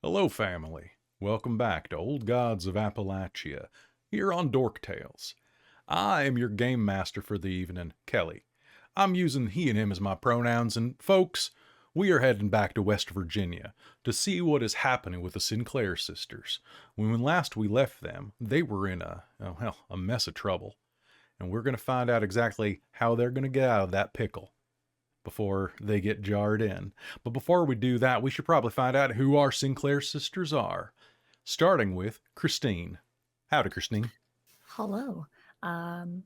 Hello, family. Welcome back to Old Gods of Appalachia, here on Dork Tales. I am your game master for the evening, Kelle. I'm using he and him as my pronouns, and folks, we are heading back to West Virginia to see what is happening with the Sinclair sisters. When last we left them, they were in a mess of trouble, and we're going to find out exactly how they're going to get out of that pickle before they get jarred in. But before we do that, we should probably find out who our Sinclair sisters are. Starting with Christine. Howdy, Christine. Hello. I'm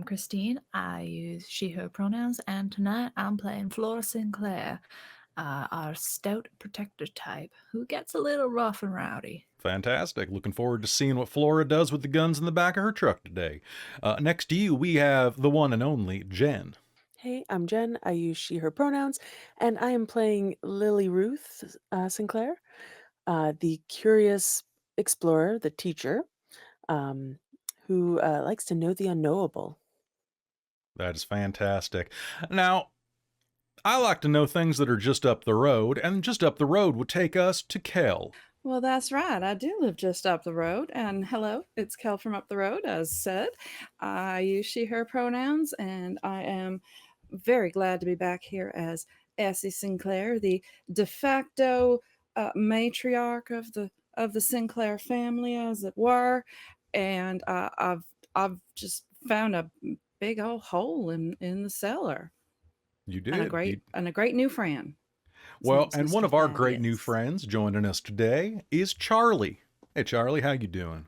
Christine. I use she, her pronouns, and tonight I'm playing Flora Sinclair, our stout protector type, who gets a little rough and rowdy. Fantastic. Looking forward to seeing what Flora does with the guns in the back of her truck today. Next to you, we have the one and only Jen. Hey, I'm Jen. I use she, her pronouns, and I am playing Lily-Ruth Sinclair, the curious explorer, the teacher, who likes to know the unknowable. That is fantastic. Now, I like to know things that are just up the road, and just up the road would take us to Kelle. Well, that's right. I do live just up the road. And hello, it's Kelle from up the road, as said. I use she, her pronouns, and I am very glad to be back here as Essie Sinclair, the de facto matriarch of the Sinclair family, as it were. And I've just found a big old hole in the cellar. You did. And a great new friend. Well, and one of our great new friends joining us today is Charlie. Hey, Charlie, how you doing?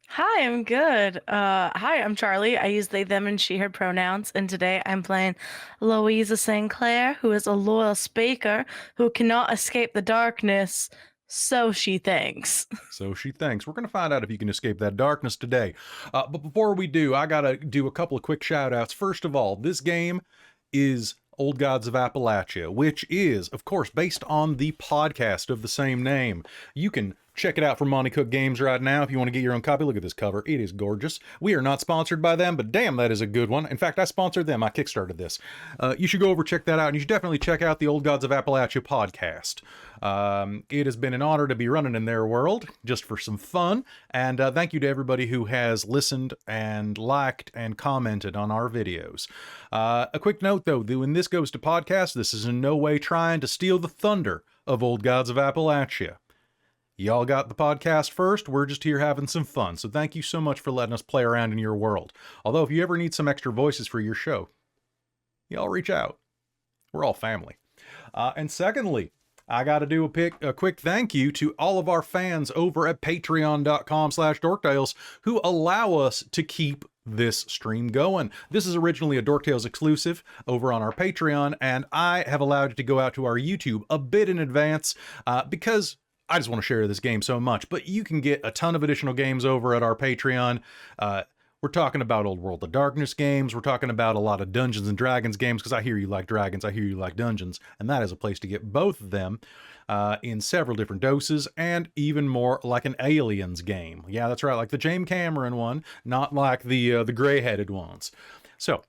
Hi, I'm good. Hi, I'm Charlie. I use they, them, and she, her pronouns. And today I'm playing Louisa Sinclair, who is a loyal speaker who cannot escape the darkness, so she thinks. So she thinks. We're going to find out if you can escape that darkness today. But before we do, I got to do a couple of quick shout outs. First of all, this game is Old Gods of Appalachia, which is, of course, based on the podcast of the same name. You can check it out from Monty Cook Games right now if you want to get your own copy. Look at this cover. It is gorgeous. We are not sponsored by them, but damn, that is a good one. In fact, I sponsored them. I kickstarted this. You should go over, check that out, and you should definitely check out the Old Gods of Appalachia podcast. It has been an honor to be running in their world, just for some fun, and thank you to everybody who has listened and liked and commented on our videos. A quick note, though, when this goes to podcast, this is in no way trying to steal the thunder of Old Gods of Appalachia. Y'all got the podcast first. We're just here having some fun. So thank you so much for letting us play around in your world. Although if you ever need some extra voices for your show, y'all reach out. We're all family. And secondly, I got to do a quick thank you to all of our fans over at patreon.com/dorktales who allow us to keep this stream going. This is originally a Dork Tales exclusive over on our Patreon, and I have allowed it to go out to our YouTube a bit in advance because I just want to share this game so much. But you can get a ton of additional games over at our Patreon. We're talking about old World of Darkness games. We're talking about a lot of Dungeons and Dragons games, because I hear you like dragons, I hear you like dungeons, and that is a place to get both of them in several different doses, and even more like an Aliens game. Yeah, that's right, like the James Cameron one, not like the gray-headed ones. So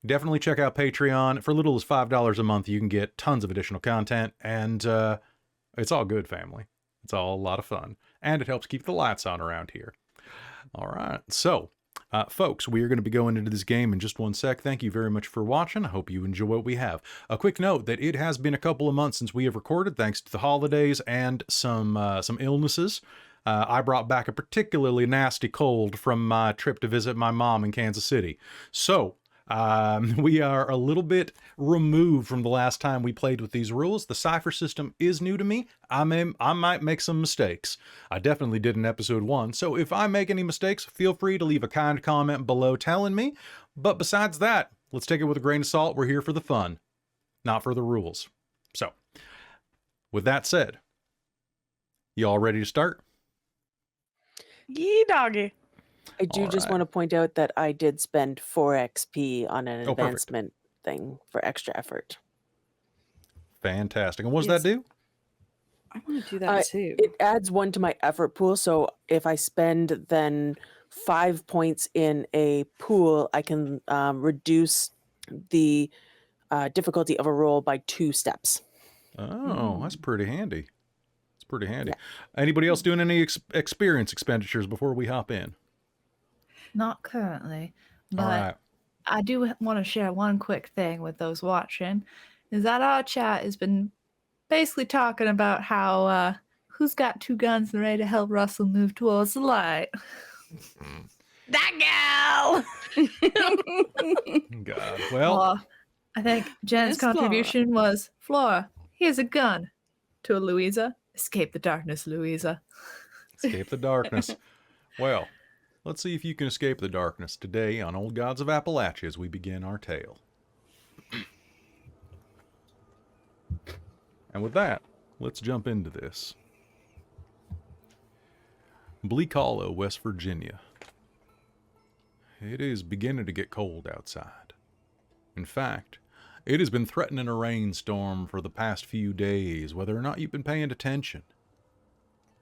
definitely check out Patreon. For little as $5 a month, you can get tons of additional content, and it's all good, family. It's all a lot of fun, and it helps keep the lights on around here. All right, so folks, we are going to be going into this game in just one sec. Thank you very much for watching. I hope you enjoy what we have. A quick note that it has been a couple of months since we have recorded, thanks to the holidays and some illnesses. I brought back a particularly nasty cold from my trip to visit my mom in Kansas City. So we are a little bit removed from the last time we played with these rules. The cipher system is new to me. I might make some mistakes. I definitely did in episode 1. So if I make any mistakes, feel free to leave a kind comment below telling me. But besides that, let's take it with a grain of salt. We're here for the fun, not for the rules. So with that said, y'all ready to start? Yee doggy. I do just want to point out that I did spend 4 XP on an advancement thing for extra effort. Fantastic. And what does that do? I want to do that too. It adds 1 to my effort pool, so if I spend then 5 points in a pool, I can reduce the difficulty of a roll by 2 steps. Oh, that's pretty handy. It's pretty handy. Yeah. Anybody else doing any experience expenditures before we hop in? Not currently, but All right. I do want to share one quick thing with those watching. Is that our chat has been basically talking about how who's got 2 guns and ready to help Russell move towards the light. That gal! God. Well, I think Jen's Miss Flora. contribution was, Flora, here's a gun. To Louisa, escape the darkness, Louisa. escape the darkness. Well, let's see if you can escape the darkness today on Old Gods of Appalachia as we begin our tale. And with that, let's jump into this. Bleak Hollow, West Virginia. It is beginning to get cold outside. In fact, it has been threatening a rainstorm for the past few days, whether or not you've been paying attention,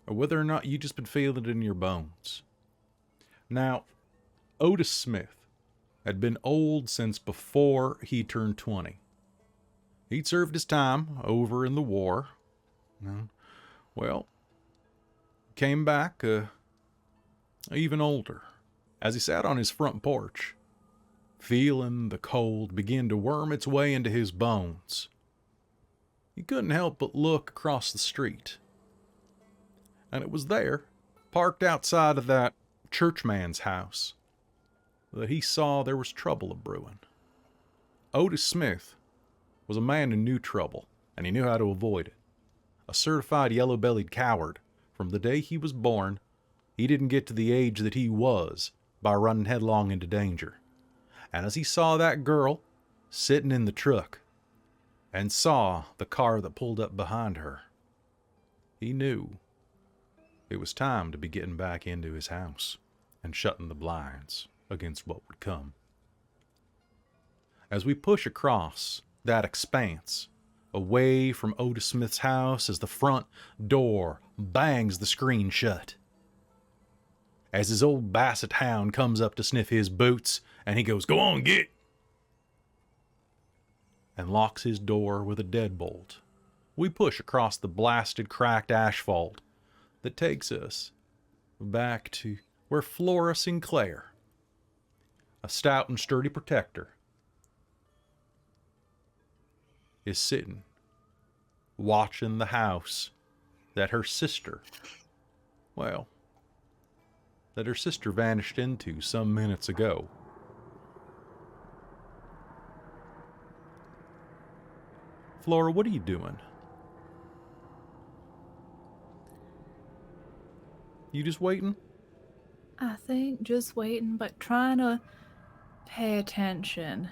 or whether or not you've just been feeling it in your bones. Now, Otis Smith had been old since before he turned 20. He'd served his time over in the war. Well, came back even older. As he sat on his front porch, feeling the cold begin to worm its way into his bones, he couldn't help but look across the street. And it was there, parked outside of that churchman's house, that he saw there was trouble a-brewing. Otis Smith was a man who knew trouble, and he knew how to avoid it. A certified yellow-bellied coward. From the day he was born, he didn't get to the age that he was by running headlong into danger. And as he saw that girl sitting in the truck and saw the car that pulled up behind her, he knew it was time to be getting back into his house and shutting the blinds against what would come. As we push across that expanse, away from Otis Smith's house, as the front door bangs the screen shut, as his old basset hound comes up to sniff his boots, and he goes, "Go on, get!" and locks his door with a deadbolt, we push across the blasted, cracked asphalt that takes us back to where Flora Sinclair, a stout and sturdy protector, is sitting, watching the house that her sister, that her sister vanished into some minutes ago. Flora, what are you doing? You just waiting? I think just waiting, but trying to pay attention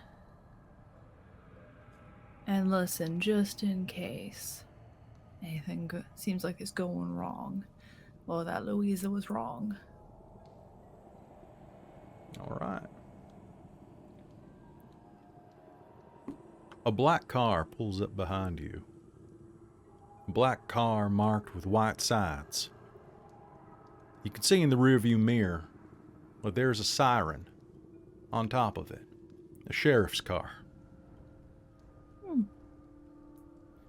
and listen just in case anything seems like it's going wrong, or that Louisa was wrong. All right. A black car pulls up behind you. A black car marked with white sides. You can see in the rearview mirror that there's a siren on top of it. A sheriff's car.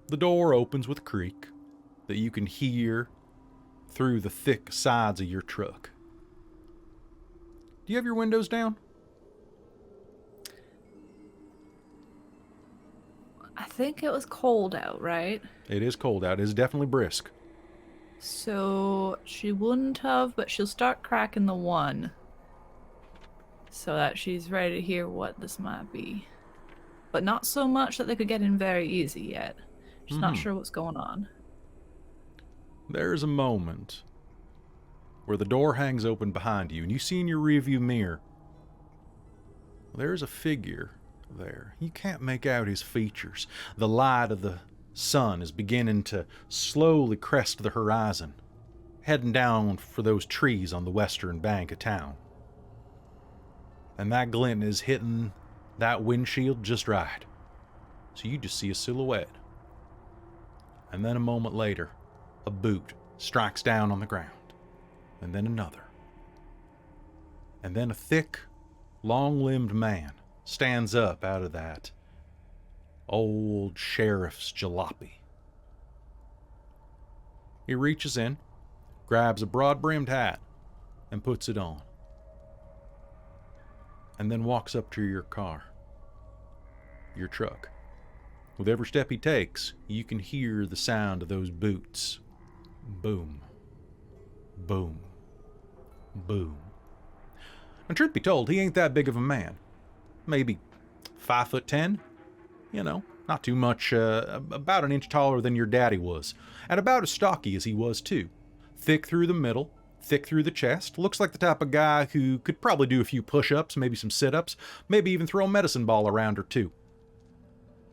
The door opens with a creak that you can hear through the thick sides of your truck. Do you have your windows down? I think it was cold out, right? It is cold out. It is definitely brisk. So she wouldn't have, but she'll start cracking the one so that she's ready to hear what this might be. But not so much that they could get in very easy yet. She's not sure what's going on. There's a moment where the door hangs open behind you and you see in your rearview mirror there's a figure there. You can't make out his features. The light of the sun is beginning to slowly crest the horizon, heading down for those trees on the western bank of town. And that glint is hitting that windshield just right. So you just see a silhouette. And then a moment later, a boot strikes down on the ground. And then another. And then a thick, long-limbed man stands up out of that old sheriff's jalopy. He reaches in, grabs a broad-brimmed hat, and puts it on. And then walks up to your car. Your truck. With every step he takes, you can hear the sound of those boots. Boom. Boom. Boom. And truth be told, he ain't that big of a man. Maybe 5'10". You know, not too much, about an inch taller than your daddy was. And about as stocky as he was, too. Thick through the middle, thick through the chest. Looks like the type of guy who could probably do a few push-ups, maybe some sit-ups, maybe even throw a medicine ball around or two.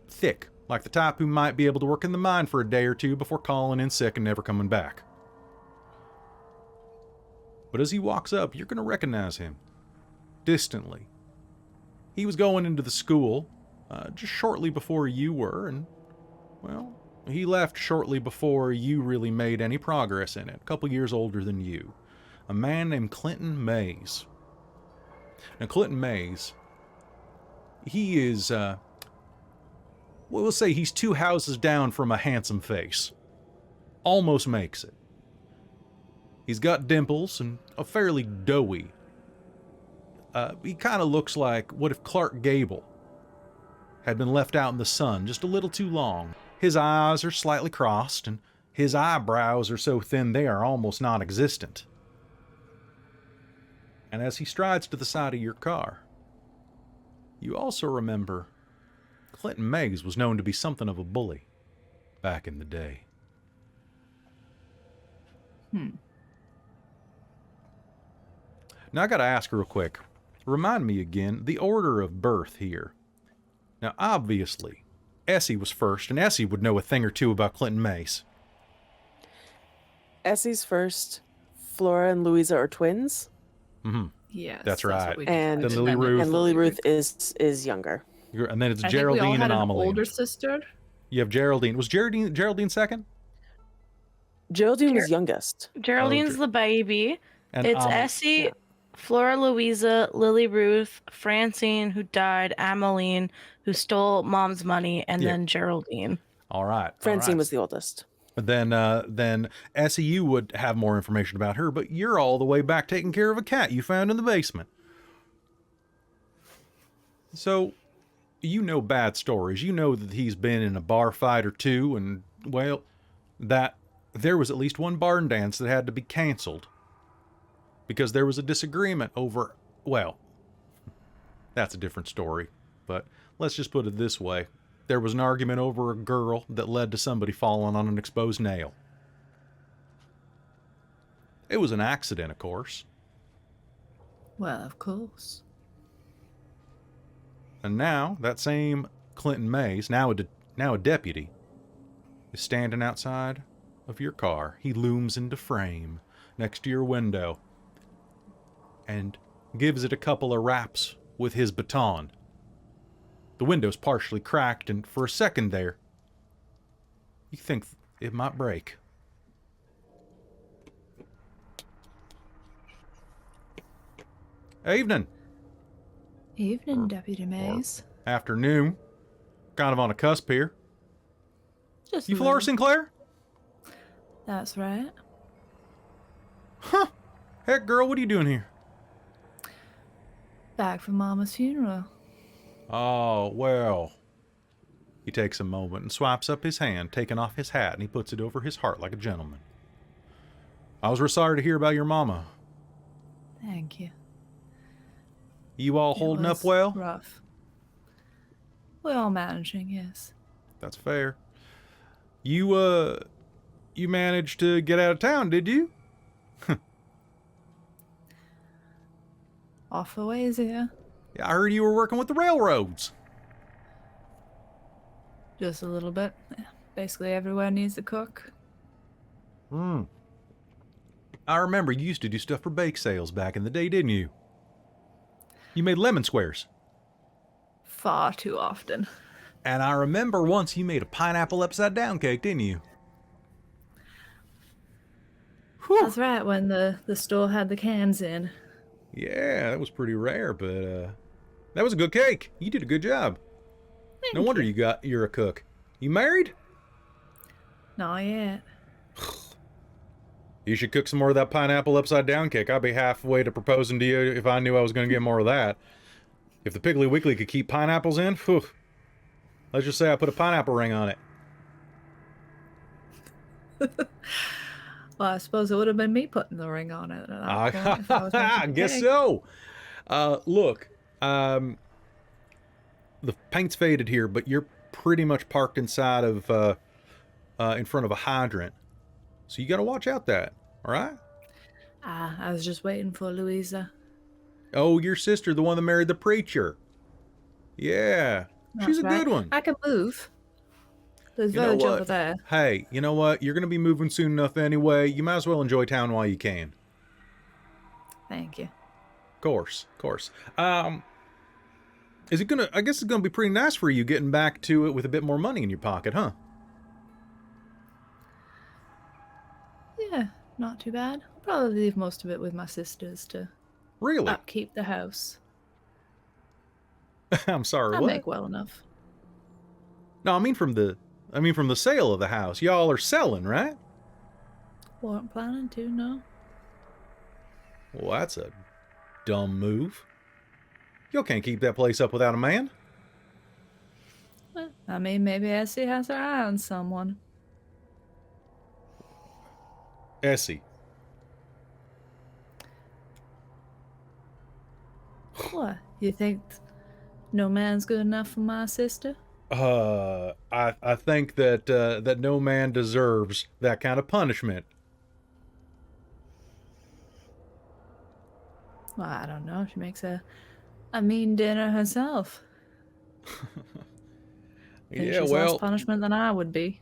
Thick, like the type who might be able to work in the mine for a day or two before calling in sick and never coming back. But as he walks up, you're going to recognize him. Distantly. He was going into the school just shortly before you were, and, well, he left shortly before you really made any progress in it. A couple years older than you. A man named Clinton Mays. Now, Clinton Mays, he is, we'll say he's 2 houses down from a handsome face. Almost makes it. He's got dimples and a fairly doughy. He kind of looks like what if Clark Gable had been left out in the sun just a little too long. His eyes are slightly crossed, and his eyebrows are so thin they are almost non-existent. And as he strides to the side of your car, you also remember Clinton Mays was known to be something of a bully back in the day. Now I gotta ask real quick. Remind me again, the order of birth here. Now obviously, Essie was first, and Essie would know a thing or two about Clinton Mays. Essie's first. Flora and Louisa are twins. Mm-hmm. Yes, That's right. what we And, did. Then Lily-Ruth. and Lily-Ruth is younger. And then it's I think we all Geraldine had and an Amelie. older sister. You have Geraldine. Was Geraldine second? Geraldine was youngest. Geraldine's the baby. And It's Essie, yeah. Flora, Louisa, Lily-Ruth, Francine, who died, Ameline, who stole mom's money, and Yeah. then Geraldine. All right. Francine was the oldest. Then Essie, you would have more information about her, but you're all the way back taking care of a cat you found in the basement. So, you know bad stories. You know that he's been in a bar fight or two, and, well, that there was at least one barn dance that had to be canceled because there was a disagreement over, well, that's a different story, but let's just put it this way. There was an argument over a girl that led to somebody falling on an exposed nail. It was an accident, of course. Well, of course. And now, that same Clinton Mays, now a deputy, is standing outside of your car. He looms into frame next to your window and gives it a couple of raps with his baton. The window's partially cracked, and for a second there, you think it might break. Evening. Evening, Deputy Mays. Afternoon. Kind of on a cusp here. Just You a Flora little. Sinclair? That's right. Huh. Heck, girl, what are you doing here? Back from Mama's funeral. Oh, well. He takes a moment and swipes up his hand, taking off his hat, and he puts it over his heart like a gentleman. I was real sorry to hear about your mama. Thank you. You all It holding up was well? Rough. We're all managing, yes. That's fair. You managed to get out of town, did you? Off a ways here. Yeah, I heard you were working with the railroads. Just a little bit. Basically, everywhere needs a cook. I remember you used to do stuff for bake sales back in the day, didn't you? You made lemon squares. Far too often. And I remember once you made a pineapple upside down cake, didn't you? That's right, when the store had the cans in. Yeah, that was pretty rare, but that was a good cake. You did a good job. No Thank wonder you. you're a cook. You married? Not yet. You should cook some more of that pineapple upside down cake. I'd be halfway to proposing to you if I knew I was going to get more of that. If the Piggly Wiggly could keep pineapples in, whew, let's just say I put a pineapple ring on it. Well, I suppose it would have been me putting the ring on it at that point if I was making I the guess cake. so. Look, the paint's faded here, but you're pretty much parked inside of, in front of a hydrant. So you got to watch out that, all right? I was just waiting for Louisa. Oh, your sister, the one that married the preacher. Yeah, she's a That's right. good one. I can move. There's You know village what? over there. Hey, you know what? You're going to be moving soon enough anyway. You might as well enjoy town while you can. Thank you. Of course, of course. Is it gonna, I guess it's gonna be pretty nice for you getting back to it with a bit more money in your pocket, huh? Yeah, not too bad. I'll probably leave most of it with my sisters to Really? upkeep the house. I'm sorry, I what? make well enough. No, I mean from the sale of the house. Y'all are selling, right? Weren't planning to, no. Well, that's a dumb move. Y'all can't keep that place up without a man. Well, I mean, maybe Essie has her eye on someone. Essie. What? You think no man's good enough for my sister? I think that that no man deserves that kind of punishment. Well, I don't know. She makes a mean dinner herself. Think Yeah, she's well, less punishment than I would be.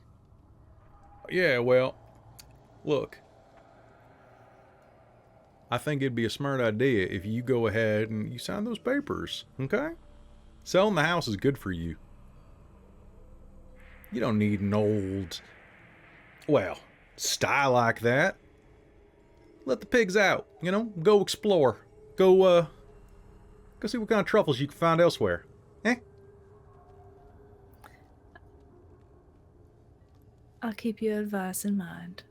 yeah, well, look. I think it'd be a smart idea if you go ahead and you sign those papers, okay? Selling the house is good for you. You don't need an old, well, style like that. Let the pigs out, you know? Go explore. Go see what kind of truffles you can find elsewhere. Eh? I'll keep your advice in mind.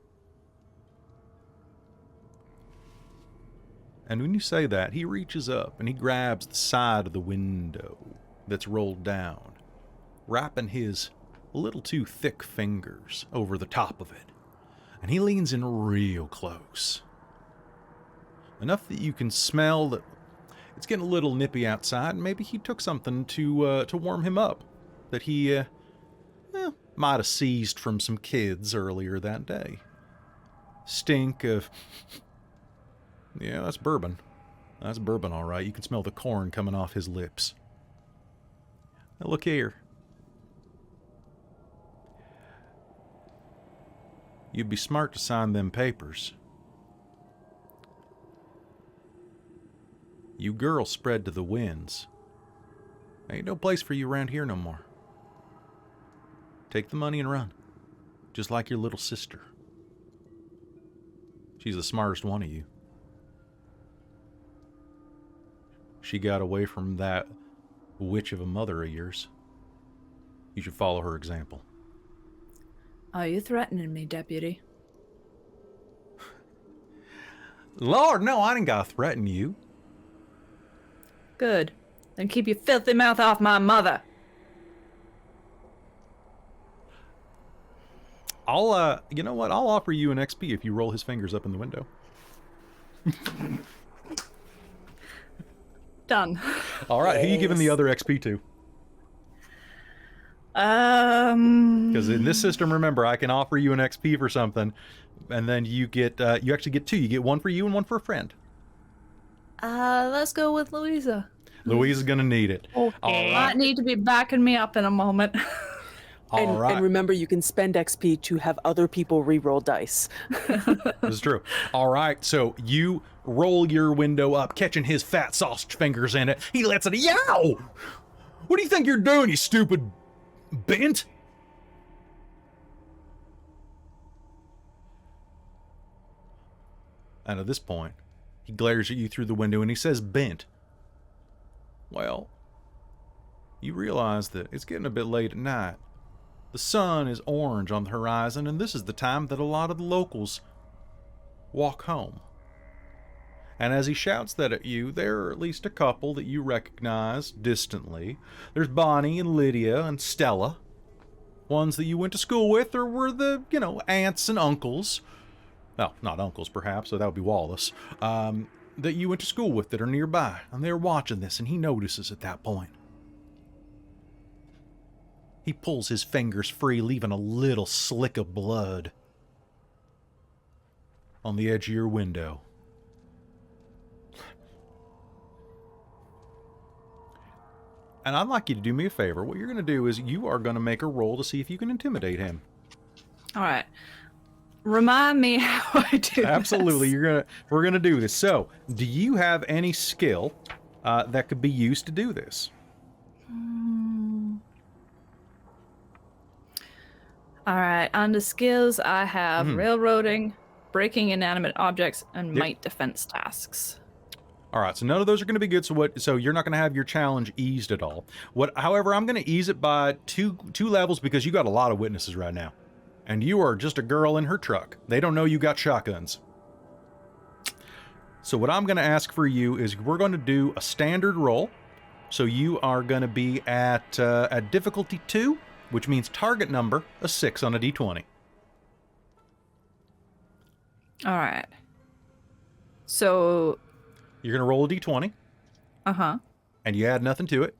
And when you say that, he reaches up and he grabs the side of the window that's rolled down, wrapping his little too thick fingers over the top of it. And he leans in real close. Enough that you can smell that it's getting a little nippy outside, and maybe he took something to warm him up that he might have seized from some kids earlier that day. Stink of... Yeah, that's bourbon. That's bourbon, all right. You can smell the corn coming off his lips. Now look here. You'd be smart to sign them papers. You girls spread to the winds. Ain't no place for you around here no more. Take the money and run. Just like your little sister. She's the smartest one of you. She got away from that witch of a mother of yours. You should follow her example. Are you threatening me, deputy? Lord, no, I didn't gotta threaten you. Good. Then keep your filthy mouth off my mother. You know what? I'll offer you an XP if you roll his fingers up in the window. Done. All right, who you giving the other XP to? Because in this system, remember, I can offer you an XP for something, and then you get, you actually get two. You get one for you and one for a friend. Let's go with Louisa. Louisa's gonna need it. Okay. All Might right. need to be backing me up in a moment. All right. And remember, you can spend XP to have other people re-roll dice. This is true. All right, so you roll your window up, catching his fat sausage fingers in it. He lets it. Yow! What do you think you're doing, you stupid bent? And at this point, He glares at you through the window and he says, "Bent." Well, you realize that it's getting a bit late at night. The sun is orange on the horizon, and this is the time that a lot of the locals walk home. And as he shouts that at you, there are at least a couple that you recognize distantly. There's Bonnie and Lydia and Stella, ones that you went to school with or were the, aunts and uncles. Well, not uncles, perhaps, so that would be Wallace. That you went to school with that are nearby, and they're watching this, and he notices at that point. He pulls his fingers free, leaving a little slick of blood on the edge of your window. And I'd like you to do me a favor. What you're going to do is you are going to make a roll to see if you can intimidate him. All right. Remind me how I do Absolutely. this. We're going to do this. So, do you have any skill that could be used to do this? All right. Under skills, I have railroading, breaking inanimate objects, and might defense tasks. All right, so none of those are going to be good. So you're not going to have your challenge eased at all. However, I'm going to ease it by two levels because you got a lot of witnesses right now, and you are just a girl in her truck. They don't know you got shotguns. So what I'm going to ask for you is we're going to do a standard roll. So you are going to be at difficulty 2, which means target number a 6 on a d20. All right. So. You're going to roll a d20. Uh-huh. And you add nothing to it.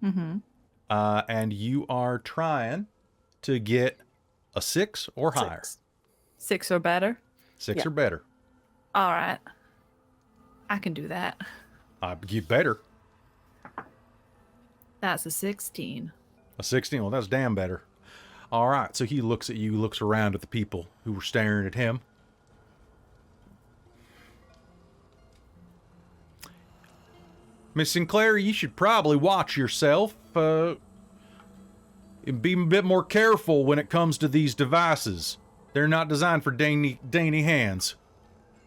Mm-hmm. And you are trying to get a 6 or higher. 6 or better? 6 or better. All right. I can do that. You better. That's a 16. A 16? Well, that's damn better. All right, so he looks at you, looks around at the people who were staring at him. Miss Sinclair, you should probably watch yourself. And be a bit more careful when it comes to these devices. They're not designed for dainty hands.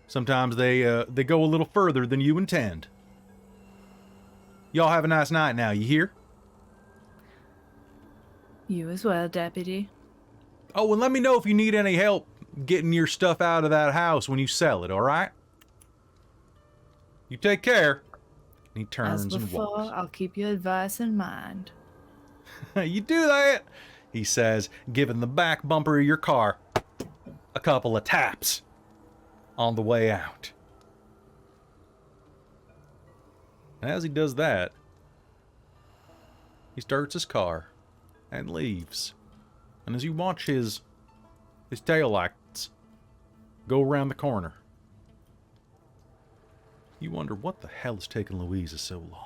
Sometimes they go a little further than you intend. Y'all have a nice night now, you hear? You as well, Deputy. Oh, and let me know if you need any help getting your stuff out of that house when you sell it, all right? You take care. And he turns As and before, walks. I'll keep your advice in mind. You do that, he says, giving the back bumper of your car a couple of taps on the way out. And as he does that, he starts his car and leaves. And as you watch his taillights go around the corner, you wonder what the hell is taking Louisa so long.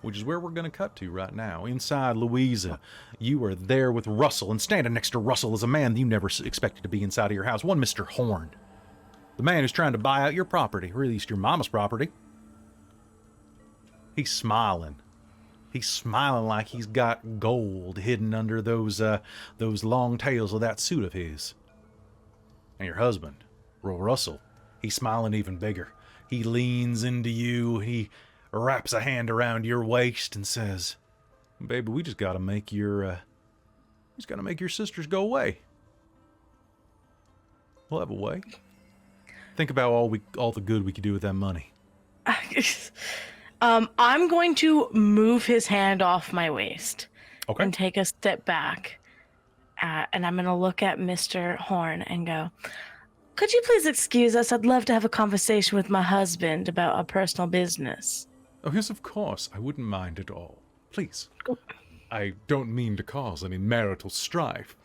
Which is where we're going to cut to right now. Inside Louisa, you are there with Russell, and standing next to Russell is a man you never expected to be inside of your house. One Mr. Horn. The man who's trying to buy out your property, or at least your mama's property. He's smiling. He's smiling like he's got gold hidden under those long tails of that suit of his. And your husband, Russell, he's smiling even bigger. He leans into you. He wraps a hand around your waist and says, "Baby, we just got to make your sisters go away. We'll have a way. Think about all the good we could do with that money." I'm going to move his hand off my waist and take a step back. And I'm going to look at Mr. Horn and go, "Could you please excuse us? I'd love to have a conversation with my husband about our personal business." "Oh, yes, of course. I wouldn't mind at all. Please. I don't mean to cause any marital strife."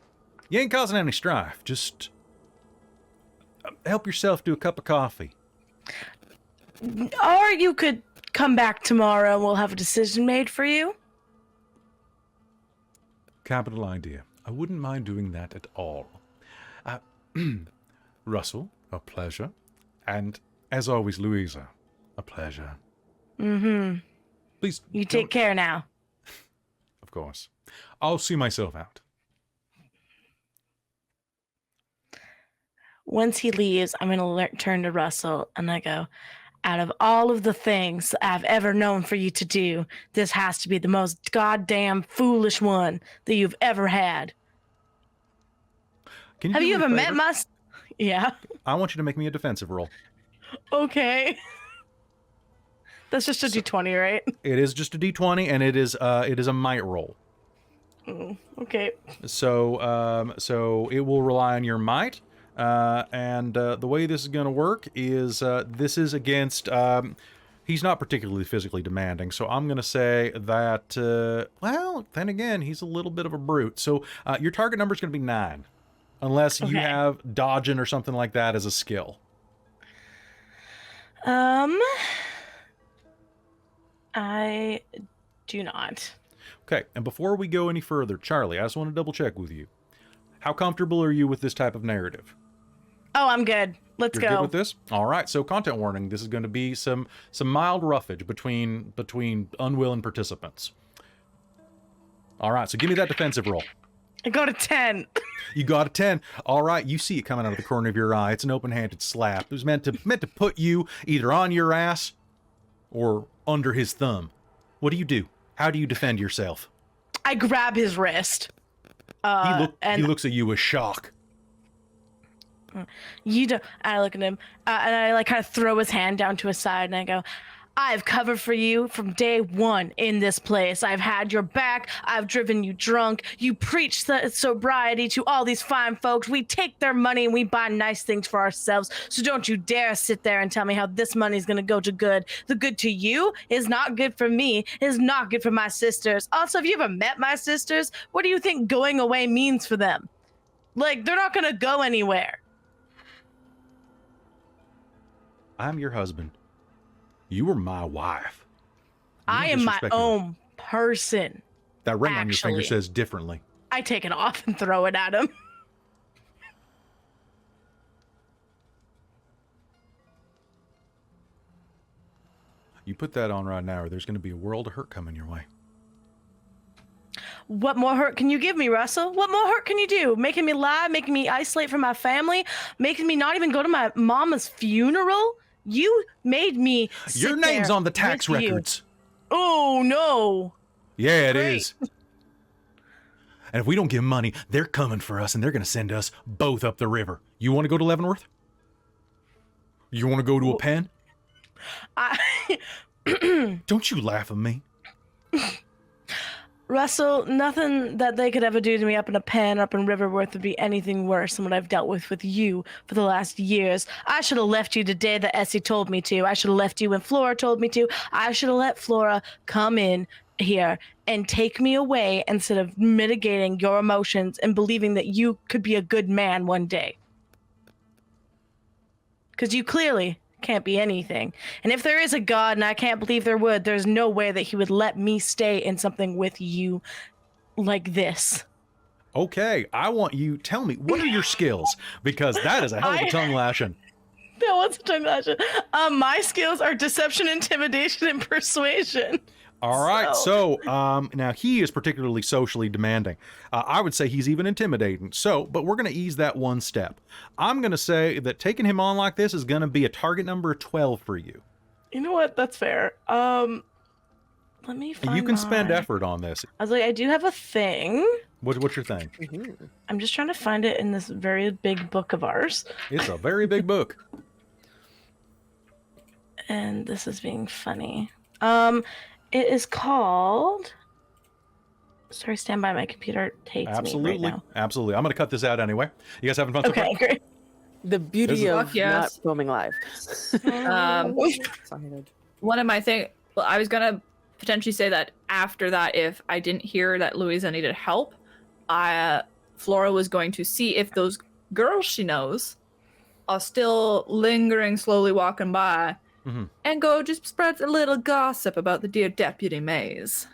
"You ain't causing any strife. Just help yourself to a cup of coffee." Or you could come back tomorrow and we'll have a decision made for you. Capital idea. I wouldn't mind doing that at all. Russell, a pleasure. And, as always, Louisa, a pleasure. Mm-hmm. Please. You take care now. Of course. I'll see myself out. Once he leaves, I'm going to turn to Russell and I go, out of all of the things I've ever known for you to do, this has to be the most goddamn foolish one that you've ever had. Can Have do you me a ever met favor? my... Yeah. I want you to make me a defensive roll. Okay. That's just a D20, right? It is just a D20, and it is a might roll. Okay. So it will rely on your might, and the way this is going to work is this is against. He's not particularly physically demanding, so I'm going to say that. Well, then again, he's a little bit of a brute. So your target number is going to be 9, unless you have dodging or something like that as a skill. I do not. Okay, and before we go any further, Charlie, I just want to double check with you. How comfortable are you with this type of narrative? Oh, I'm good. Let's You're go. good with this? All right, so content warning. This is going to be some mild roughage between unwilling participants. All right, so give me that defensive roll. I got a 10. You got a 10. All right, you see it coming out of the corner of your eye. It's an open-handed slap. It was meant to put you either on your ass or under his thumb. What do? How do you defend yourself? I grab his wrist. He looks at you with shock. You don't. I look at him, and I like kind of throw his hand down to his side, and I go, "I've covered for you from day one in this place. I've had your back. I've driven you drunk. You preach sobriety to all these fine folks. We take their money and we buy nice things for ourselves. So don't you dare sit there and tell me how this money is going to go to good. The good to you is not good for me. Is not good for my sisters. Also, have you ever met my sisters? What do you think going away means for them? Like, they're not going to go anywhere." I'm your husband. You were my wife. I am my own person. That ring on your finger actually. says differently. I take it off and throw it at him. You put that on right now, or there's going to be a world of hurt coming your way. What more hurt can you give me, Russell? What more hurt can you do? Making me lie, making me isolate from my family, making me not even go to my mama's funeral? You made me sit Your name's there on the tax with you. records. Oh, no. Yeah, it Great. is. And if we don't give money, they're coming for us, and they're going to send us both up the river. You want to go to Leavenworth? You want to go to a pen? Don't you laugh at me. Russell, nothing that they could ever do to me up in a pen up in Riverworth would be anything worse than what I've dealt with you for the last years. I should have left you the day that Essie told me to. I should have left you when Flora told me to. I should have let Flora come in here and take me away instead of mitigating your emotions and believing that you could be a good man one day. Because you clearly can't be anything. And if there is a God, and I can't believe there would, there's no way that he would let me stay in something with you like this. Okay, I want you, tell me, what are your skills? Because that is a hell of a tongue lashing. No, what's a tongue lashing? My skills are deception, intimidation, and persuasion. All right, so now he is particularly socially demanding. I would say he's even intimidating. So, but we're going to ease that one step. I'm going to say that taking him on like this is going to be a target number 12 for you. You know what? That's fair. Let me find You can spend effort on this. I was like, I do have a thing. What's your thing? I'm just trying to find it in this very big book of ours. It's a very big book. And this is being funny. It is called... Sorry, stand by. My computer hates me right now. Absolutely. I'm going to cut this out anyway. You guys having fun so far? Okay, great. The beauty of not filming live. One of my things, well, I was gonna potentially say that after that, if I didn't hear that Louisa needed help, Flora was going to see if those girls she knows are still lingering, slowly walking by, and go just spread a little gossip about the dear Deputy Mays.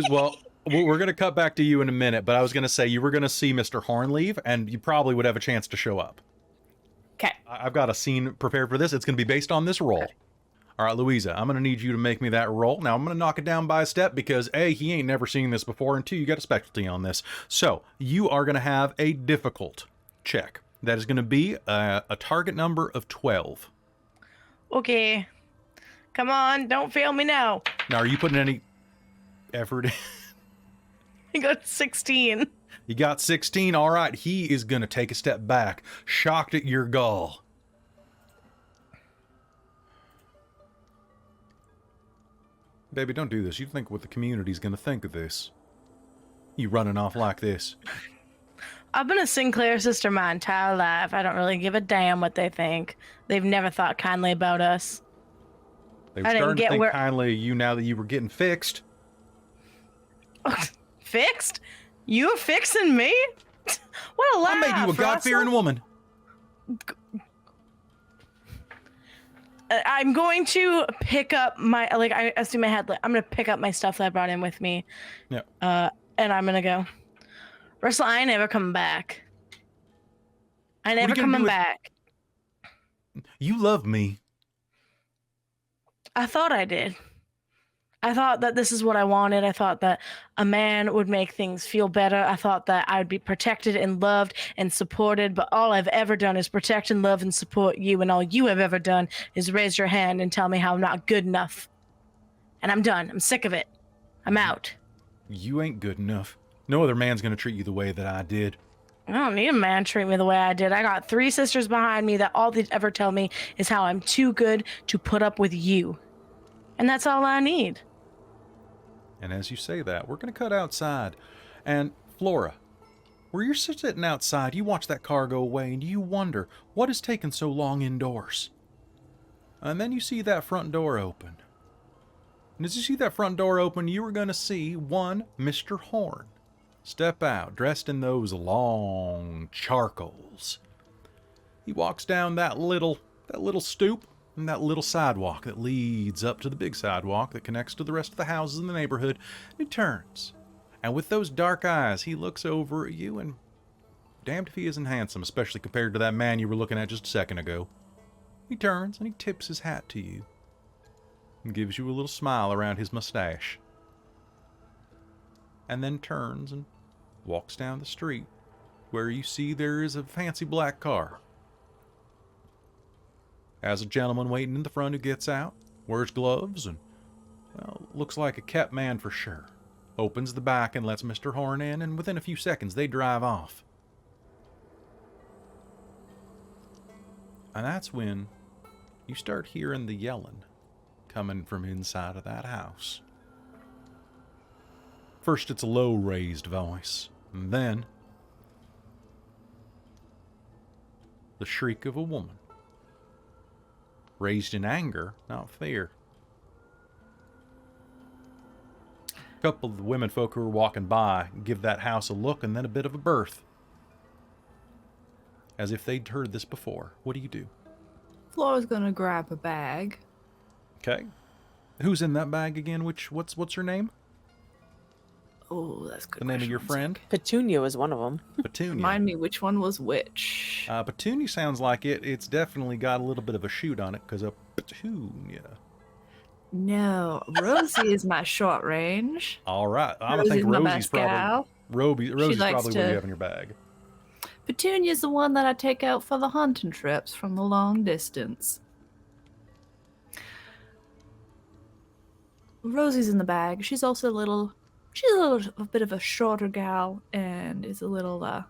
Well, we're going to cut back to you in a minute, but I was going to say you were going to see Mr. Horn leave, and you probably would have a chance to show up. Okay. I've got a scene prepared for this. It's going to be based on this roll. Okay. All right, Louisa, I'm going to need you to make me that roll. Now, I'm going to knock it down by a step because, A, he ain't never seen this before, and 2, you got a specialty on this. So, you are going to have a difficult check. That is going to be a target number of 12. Okay. Come on, don't fail me now. Now, are you putting any effort in? I got 16. You got 16. All right. He is going to take a step back, shocked at your gall. Baby, don't do this. You think what the community's going to think of this. You running off like this. I've been a Sinclair sister my entire life. I don't really give a damn what they think. They've never thought kindly about us. They were I didn't starting to get think where- kindly of you now that you were getting fixed. Fixed? You fixing me? What a laugh. I made you a God-fearing woman. I'm going to pick up my, like, I assume I had, I'm going to pick up my stuff that I brought in with me. Yeah. And I'm going to go, Russell, I ain't never coming back. I never gonna coming do with- back. You love me. I thought I did. I thought that this is what I wanted. I thought that a man would make things feel better. I thought that I would be protected and loved and supported, but all I've ever done is protect and love and support you, and all you have ever done is raise your hand and tell me how I'm not good enough. And I'm done. I'm sick of it. I'm out. You ain't good enough. No other man's gonna treat you the way that I did. I don't need a man to treat me the way I did. I got 3 sisters behind me that all they'd ever tell me is how I'm too good to put up with you. And that's all I need. And as you say that, we're going to cut outside. And Flora, where you're sitting outside, you watch that car go away and you wonder what has taken so long indoors. And then you see that front door open. And as you see that front door open, you are going to see one Mr. Horn step out, dressed in those long charcoals. He walks down that little stoop and that little sidewalk that leads up to the big sidewalk that connects to the rest of the houses in the neighborhood. And he turns. And with those dark eyes, he looks over at you, and damned if he isn't handsome, especially compared to that man you were looking at just a second ago. He turns and he tips his hat to you and gives you a little smile around his mustache. And then turns and walks down the street where you see there is a fancy black car. Has a gentleman waiting in the front who gets out, wears gloves, and, well, looks like a kept man for sure. Opens the back and lets Mr. Horn in, and within a few seconds they drive off. And that's when you start hearing the yelling coming from inside of that house. First it's a low raised voice, and then the shriek of a woman. Raised in anger, not fear. A couple of the women folk who are walking by give that house a look and then a bit of a berth. As if they'd heard this before. What do you do? Flora's gonna grab a bag. Okay. Who's in that bag again? What's her name? Oh, that's a good. The name of question. your friend? Petunia is one of them. Petunia. Remind me which one was which. Petunia sounds like it's definitely got a little bit of a shoot on it because of Petunia. No, Rosie is my short range. All right. I Rosie's think my Rosie's best probably gal. Rosie's likes probably what to- you have in your bag. Petunia's the one that I take out for the hunting trips from the long distance. Rosie's in the bag. She's also a bit of a shorter gal and is a little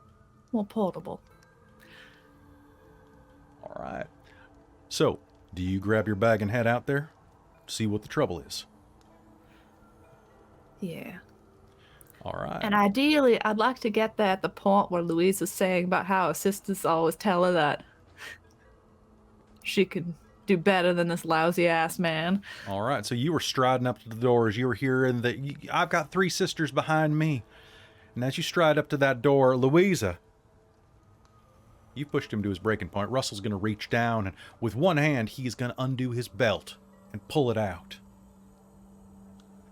more portable. All right. So, do you grab your bag and head out there? See what the trouble is. Yeah. All right. And ideally, I'd like to get there at the point where Louisa's saying about how her sisters always tell her that she could do better than this lousy ass man. All right. So you were striding up to the doors. You were hearing that I've got 3 sisters behind me. And as you stride up to that door, Louisa, you pushed him to his breaking point. Russell's going to reach down, and with one hand, he's going to undo his belt and pull it out.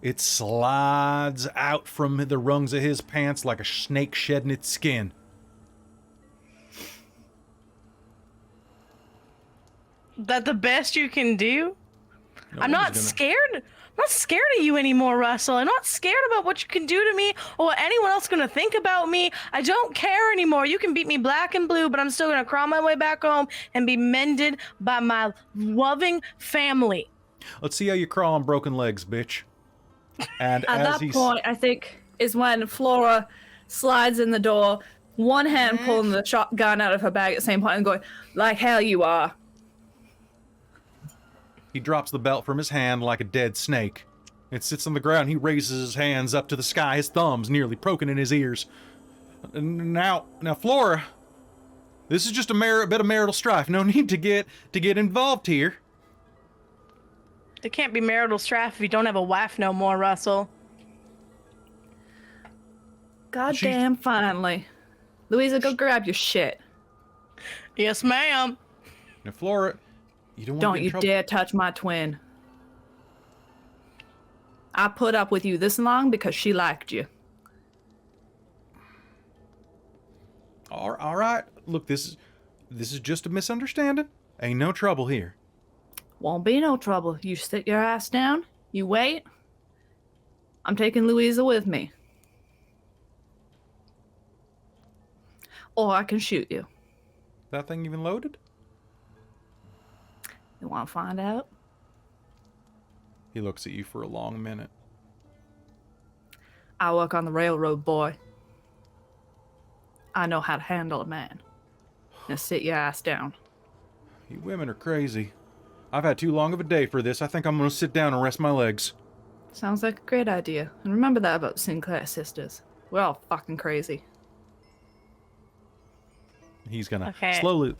It slides out from the rungs of his pants like a snake shedding its skin. That the best you can do? No I'm one's not gonna- scared. I'm not scared of you anymore, Russell. I'm not scared about what you can do to me or what anyone else is going to think about me. I don't care anymore. You can beat me black and blue, but I'm still going to crawl my way back home and be mended by my loving family. Let's see how you crawl on broken legs, bitch. And At as that he's point, I think, is when Flora slides in the door, one hand pulling the shotgun out of her bag at the same point and going, like hell you are. he drops the belt from his hand like a dead snake. It sits on the ground. He raises his hands up to the sky, his thumbs nearly broken in his ears. Now, Flora, this is just a bit of marital strife. No need to get involved here. There can't be marital strife if you don't have a wife no more, Russell. Goddamn, finally. Louisa, go grab your shit. Yes, ma'am. Now, Flora, you don't want to Don't get in you trouble. dare touch my twin. I put up with you this long because she liked you. All right. Look, this is just a misunderstanding. Ain't no trouble here. Won't be no trouble. You sit your ass down, you wait. I'm taking Louisa with me. Or I can shoot you. That thing even loaded? You want to find out? He looks at you for a long minute. I work on the railroad, boy. I know how to handle a man. Now sit your ass down. You women are crazy. I've had too long of a day for this. I think I'm going to sit down and rest my legs. Sounds like a great idea. And remember that about Sinclair sisters. We're all fucking crazy. He's going to Okay. slowly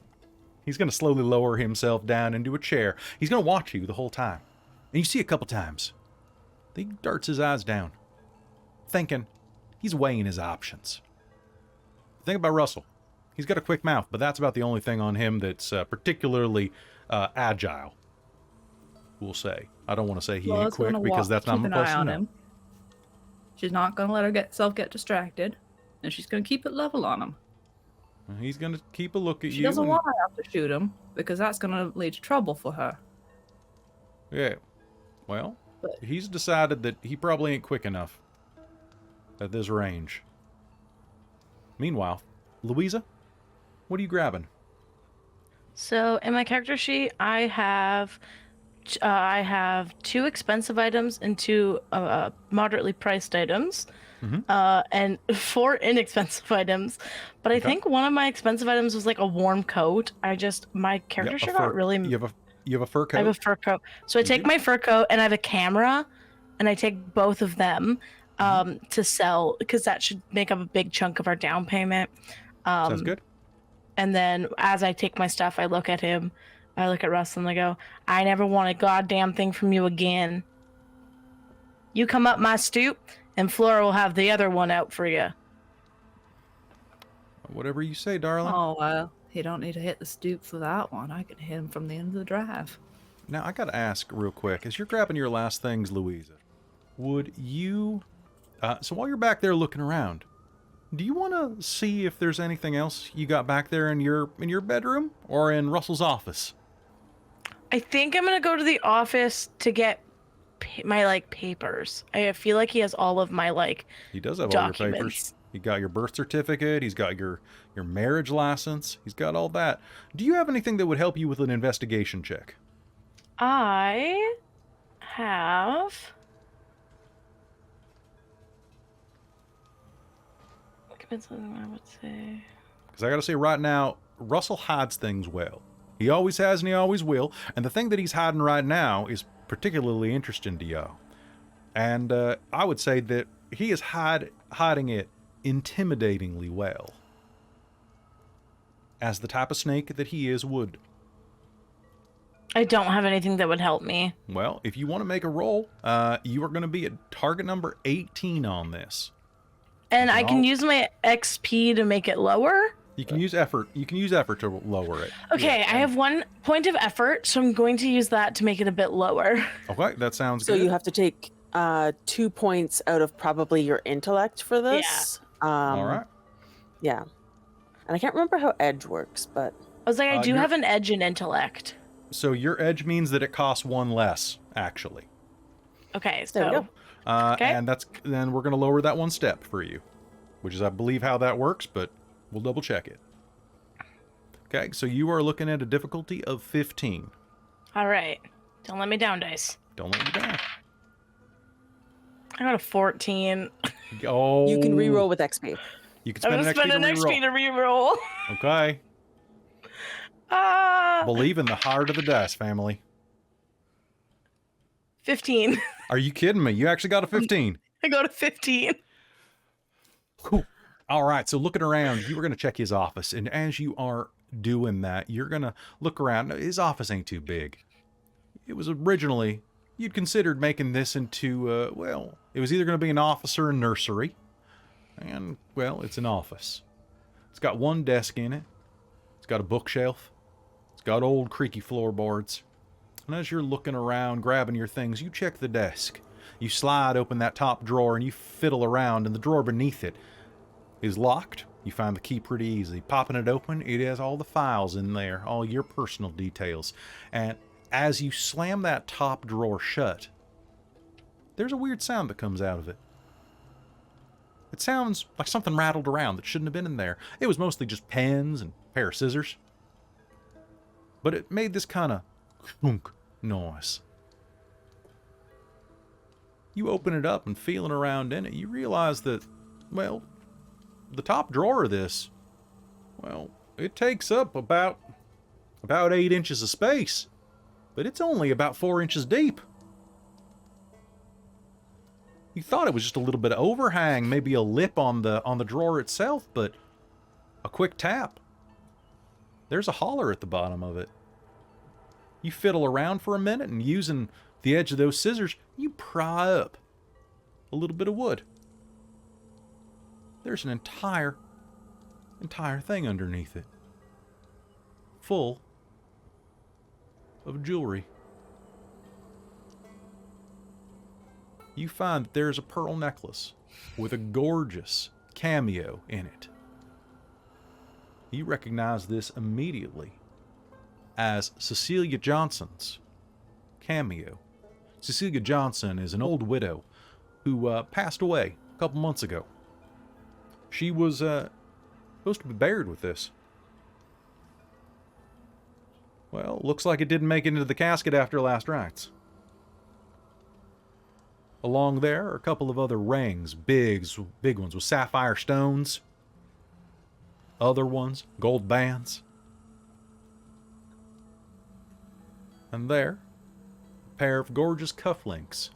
lower himself down into a chair. He's going to watch you the whole time. And you see a couple times. He darts his eyes down, thinking he's weighing his options. Think about Russell. He's got a quick mouth, but that's about the only thing on him that's particularly agile. We'll say. I don't want to say he ain't Flora's quick gonna because that's not keep my an place eye to on know. him. She's not gonna let herself get distracted, and she's gonna keep it level on him. He's going to keep a look at She you. doesn't and- want to have to shoot him because that's gonna lead to trouble for her. Yeah. Well, But- he's decided that he probably ain't quick enough at this range. Meanwhile, Louisa, what are you grabbing? So in my character sheet, I have 2 expensive items and 2 moderately priced items, and 4 inexpensive items. But I Okay. think one of my expensive items was like a warm coat. My character Yep, a sheet fur- got really. You have a fur coat? I have a fur coat. So I You take do? my fur coat and I have a camera, and I take both of them to sell because that should make up a big chunk of our down payment. Sounds good. And then as I take my stuff, I look at him, I look at Russ, and I go, I never want a goddamn thing from you again. You come up my stoop, and Flora will have the other one out for you. Whatever you say, darling. Oh well, he don't need to hit the stoop for that one. I can hit him from the end of the drive. Now, I got to ask real quick, as you're grabbing your last things, Louisa, would you... so while you're back there looking around, do you want to see if there's anything else you got back there in your bedroom or in Russell's office? I think I'm gonna go to the office to get my papers. I feel like he has all of my He does have all your papers. documents. He got your birth certificate. He's got your marriage license. He's got all that. Do you have anything that would help you with an investigation check? I have. I would say. Because I got to say right now, Russell hides things well. He always has and he always will. And the thing that he's hiding right now is particularly interesting to y'all. And I would say that he is hiding it intimidatingly well. As the type of snake that he is would. I don't have anything that would help me. Well, if you want to make a roll, you are going to be at target number 18 on this. And I can Well- use my XP to make it lower. You can use effort. You can use effort to lower it. Okay, I have 1 point of effort, so I'm going to use that to make it a bit lower. Okay, that sounds So good. you have to take 2 points out of probably your intellect for this. All right. Yeah. And I can't remember how edge works, but I was like, I do you're- have an edge in intellect. So your edge means that it costs 1 less, actually. Okay, There we so go. Okay. And then we're going to lower that 1 step for you, which is, I believe, how that works, but we'll double check it. Okay, so you are looking at a difficulty of 15. all right. Don't let me down, dice. Don't let me down. I got a 14. Oh, You can re-roll with XP. You can I'm spend gonna an spend XP an to XP reroll. to reroll. Okay. Believe in the heart of the dice, family. 15. Are you kidding me? You actually got a 15. I got a 15. Cool. All right, so looking around, you were going to check his office, and as you are doing that, you're going to look around. His office ain't too big. It was originally, you'd considered making this into, well, it was either going to be an office or a nursery, and, well, it's an office. It's got 1 desk in it. It's got a bookshelf. It's got old creaky floorboards. And as you're looking around, grabbing your things, you check the desk. You slide open that top drawer and you fiddle around, and the drawer beneath it is locked. You find the key pretty easy. Popping it open, it has all the files in there, all your personal details. And as you slam that top drawer shut, there's a weird sound that comes out of it. It sounds like something rattled around that shouldn't have been in there. It was mostly just pens and a pair of scissors. But it made this kind of clunk noise. You open it up and feeling around in it, you realize that, well, the top drawer of this, well, it takes up about 8 inches of space, but it's only about 4 inches deep. You thought it was just a little bit of overhang, maybe a lip on the drawer itself, but a quick tap. There's a holler at the bottom of it. You fiddle around for a minute, and using the edge of those scissors, you pry up a little bit of wood. There's an entire thing underneath it, full of jewelry. You find that there's a pearl necklace with a gorgeous cameo in it. You recognize this immediately as Cecilia Johnson's cameo. Cecilia Johnson is an old widow who passed away a couple months ago. She was supposed to be buried with this. Well, looks like it didn't make it into the casket after last rites. Along there are a couple of other rings, big ones with sapphire stones. Other ones, gold bands. And there, a pair of gorgeous cufflinks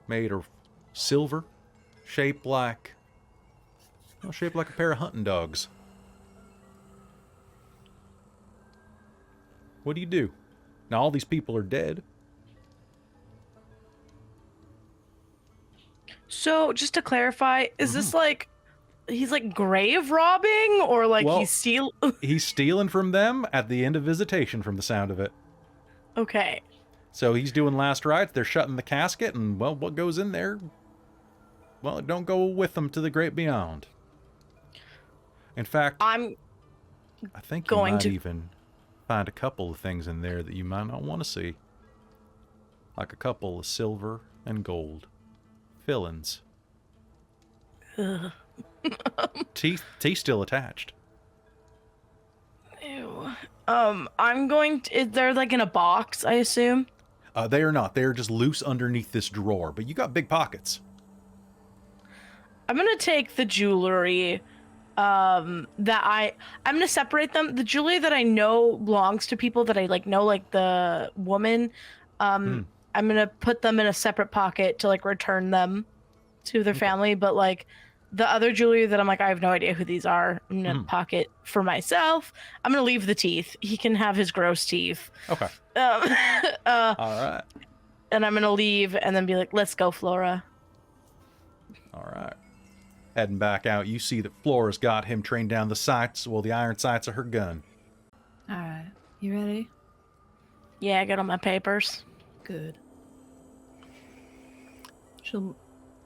made of silver, shaped like a pair of hunting dogs. What do you do? Now all these people are dead. So, just to clarify, is this like he's like grave robbing, or like Well, he's He's stealing from them at the end of visitation, from the sound of it. Okay. So he's doing last rites. They're shutting the casket, and, well, what goes in there, well, it don't go with them to the great beyond. In fact, I'm I think you going might to- even find a couple of things in there that you might not want to see. Like a couple of silver and gold fillings. Teeth still attached. Ew. I'm going to, is there like in a box, I assume? They are not. They are just loose underneath this drawer, but you got big pockets. I'm gonna take the jewelry I'm gonna separate them. The jewelry that I know belongs to people that I like know, like the woman, I'm gonna put them in a separate pocket to like return them to their family, but like the other jewelry that I'm like, I have no idea who these are, I'm gonna pocket for myself. I'm gonna leave the teeth. He can have his gross teeth. Okay. All right. And I'm gonna leave and then be like, let's go, Flora. All right. Heading back out, you see that Flora's got him trained down the sights, well, the iron sights of her gun. All right. You ready? Yeah, I got all my papers. Good. She'll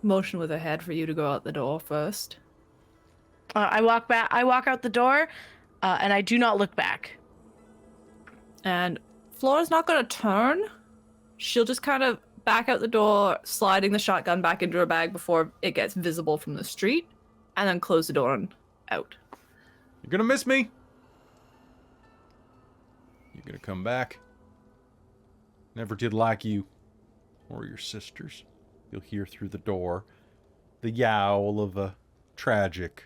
motion with her head for you to go out the door first. I walk out the door, and I do not look back. And Flora's not going to turn. She'll just kind of back out the door, sliding the shotgun back into her bag before it gets visible from the street, and then close the door and out. You're gonna miss me. You're gonna come back. Never did like you or your sisters. You'll hear through the door the yowl of a tragic,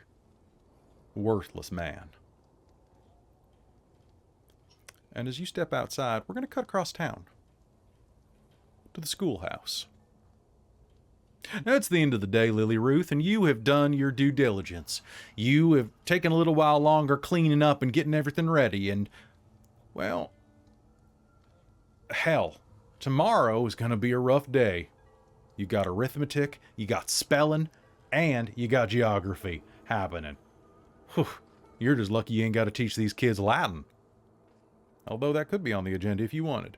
worthless man. And as you step outside, we're going to cut across town to the schoolhouse. Now, it's the end of the day, Lily-Ruth, and you have done your due diligence. You have taken a little while longer cleaning up and getting everything ready, and, well, hell, tomorrow is going to be a rough day. You got arithmetic, you got spelling, and you got geography happening. Whew, you're just lucky you ain't got to teach these kids Latin. Although that could be on the agenda if you wanted.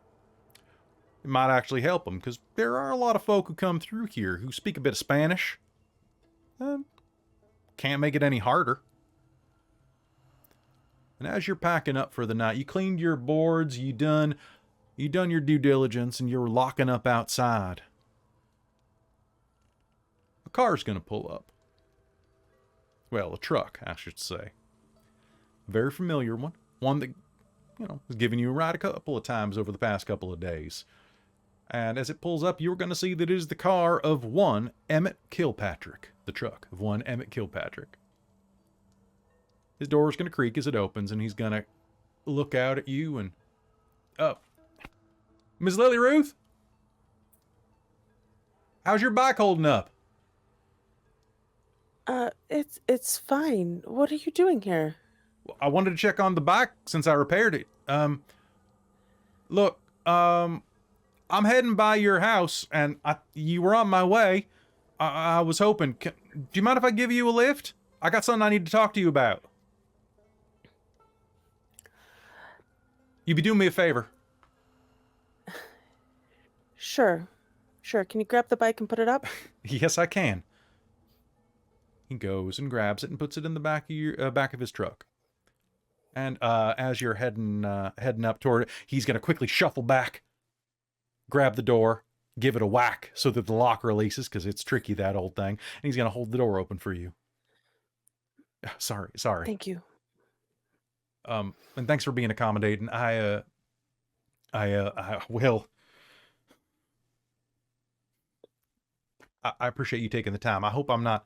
It might actually help them, because there are a lot of folk who come through here who speak a bit of Spanish. Can't make it any harder. And as you're packing up for the night, you cleaned your boards, you done your due diligence, and you're locking up outside. A car's gonna pull up. Well, a truck, I should say. A very familiar one. One that, has given you a ride a couple of times over the past couple of days. And as it pulls up, you're going to see that it is the car of one Emmett Kilpatrick. The truck of one Emmett Kilpatrick. His door is going to creak as it opens, and he's going to look out at you and... Miss Lily-Ruth? How's your bike holding up? It's fine. What are you doing here? I wanted to check on the bike since I repaired it. Look, I'm heading by your house, and you were on my way. I was hoping... do you mind if I give you a lift? I got something I need to talk to you about. You'd be doing me a favor. Sure. Can you grab the bike and put it up? Yes, I can. He goes and grabs it and puts it in the back of his truck. And as you're heading up toward it, he's going to quickly shuffle back, grab the door, give it a whack so that the lock releases, because it's tricky, that old thing. And he's going to hold the door open for you. Sorry. Thank you. And thanks for being accommodating. I will. I appreciate you taking the time. I hope I'm not...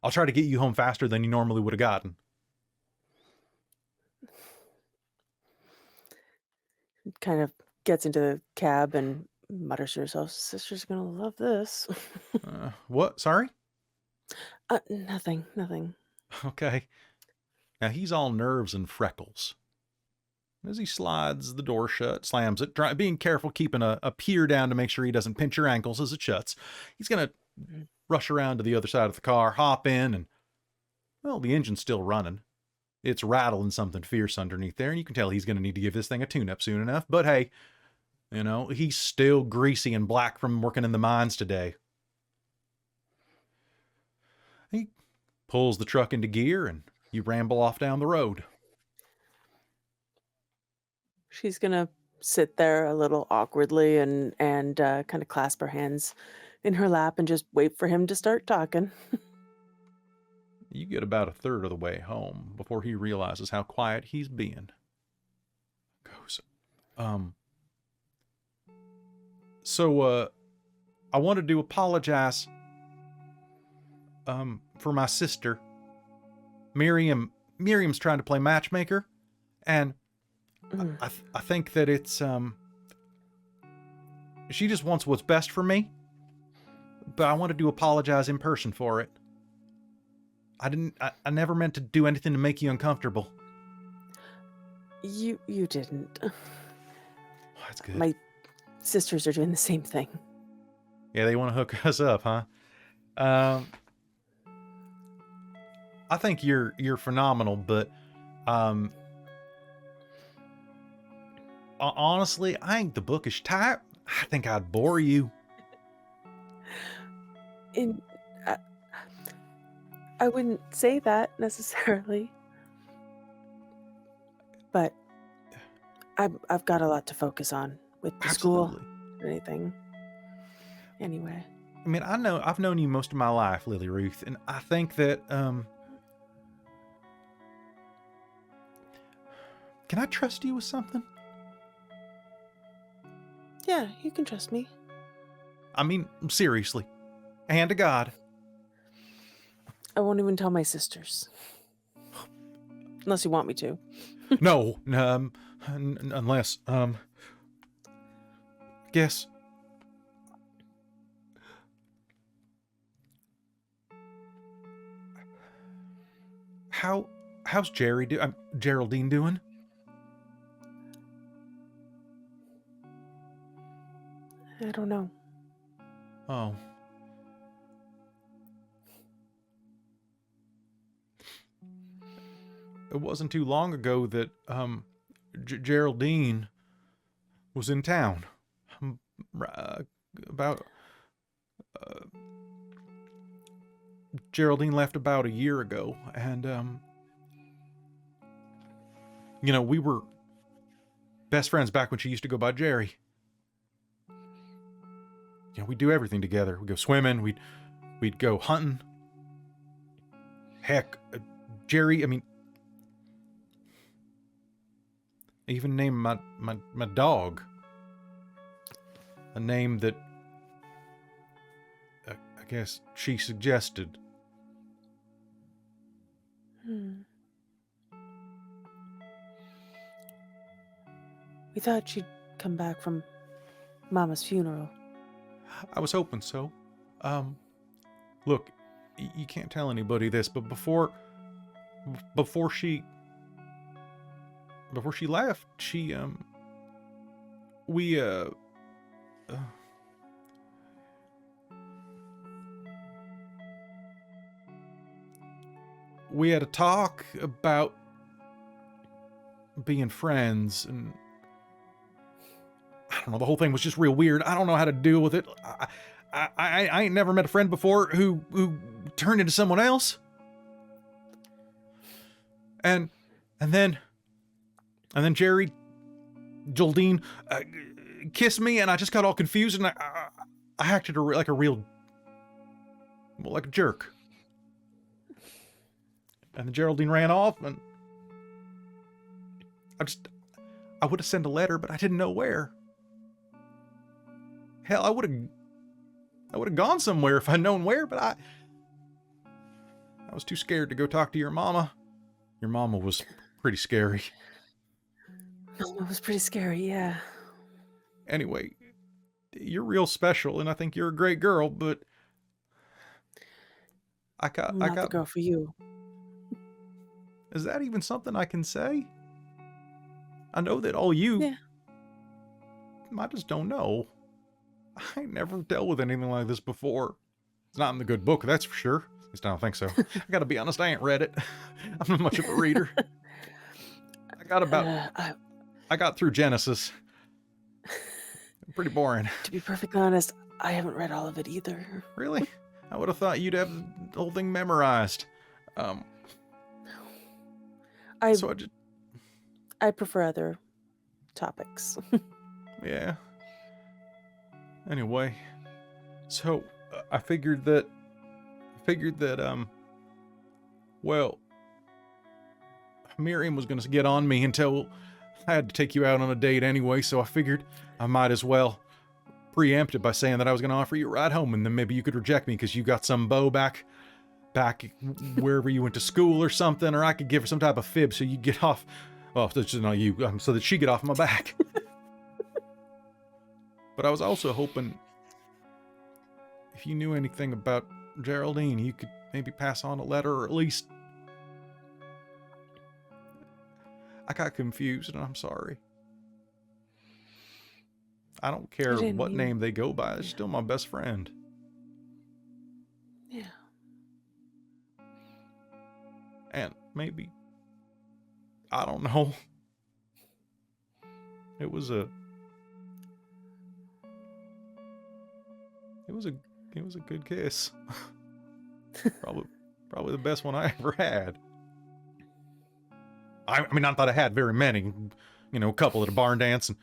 I'll try to get you home faster than you normally would have gotten. Kind of gets into the cab and mutters to herself, "Sister's gonna love this." What? Sorry? Nothing. Okay. Now he's all nerves and freckles. As he slides the door shut, slams it, being careful, keeping a peer down to make sure he doesn't pinch your ankles as it shuts. He's going to rush around to the other side of the car, hop in, and, well, the engine's still running. It's rattling something fierce underneath there, and you can tell he's going to need to give this thing a tune-up soon enough. But hey, he's still greasy and black from working in the mines today. He pulls the truck into gear, and you ramble off down the road. She's gonna sit there a little awkwardly and kind of clasp her hands in her lap and just wait for him to start talking. You get about a third of the way home before he realizes how quiet he's being. Goes, So, I wanted to apologize, for my sister. Miriam's trying to play matchmaker, and I think that it's, she just wants what's best for me, but I wanted to apologize in person for it. I never meant to do anything to make you uncomfortable. You didn't. That's good. My sisters are doing the same thing. Yeah, they want to hook us up, huh? I think you're phenomenal, but honestly, I ain't the bookish type. I think I'd bore you. I wouldn't say that necessarily, but I've got a lot to focus on with the Absolutely. school or anything. Anyway, I mean, I've known you most of my life, Lily-Ruth, and I think that, can I trust you with something? yeah, you can trust me. I mean, seriously. Hand to God. I won't even tell my sisters. Unless you want me to. No, unless, guess. How's Geraldine doing? I don't know. Oh. It wasn't too long ago that, Geraldine was in town. Geraldine left about a year ago, and, we were best friends back when she used to go by Jerry. We'd do everything together. We'd go swimming, we'd go hunting. Heck, Jerry, I mean, I even named my dog a name that I guess she suggested. We thought she'd come back from Mama's funeral. I was hoping so. Look, you can't tell anybody this, but before she left, we had a talk about being friends, and I don't know, the whole thing was just real weird. I don't know how to deal with it. I ain't never met a friend before who turned into someone else. And then Geraldine kissed me, and I just got all confused, and I acted like a jerk. And then Geraldine ran off, and I would have sent a letter, but I didn't know where. Hell, I would have gone somewhere if I'd known where, but I was too scared to go talk to your mama. Your mama was pretty scary. Mama was pretty scary, yeah. Anyway, you're real special, and I think you're a great girl, but I got the girl for you. Is that even something I can say? I know that all you... Yeah. I just don't know. I ain't never dealt with anything like this before. It's not in the good book, that's for sure. At least I don't think so. I gotta be honest, I ain't read it. I'm not much of a reader. I got through Genesis. Pretty boring. To be perfectly honest, I haven't read all of it either. Really? I would have thought you'd have the whole thing memorized. I prefer other topics. Yeah. Anyway, so I figured that well, Miriam was going to get on me until I had to take you out on a date anyway, so I figured I might as well preempt it by saying that I was going to offer you a ride home, and then maybe you could reject me because you got some beau back wherever you went to school or something, or I could give her some type of fib so you get off. Well, that's just not you, so that she get off my back. But I was also hoping if you knew anything about Geraldine, you could maybe pass on a letter, or at least... I got confused, and I'm sorry. I don't care what name they go by. They're still my best friend. Yeah. And maybe... I don't know. It was a good kiss. Probably the best one I ever had. I mean, not that I had very many. you know, a couple at a barn dance, and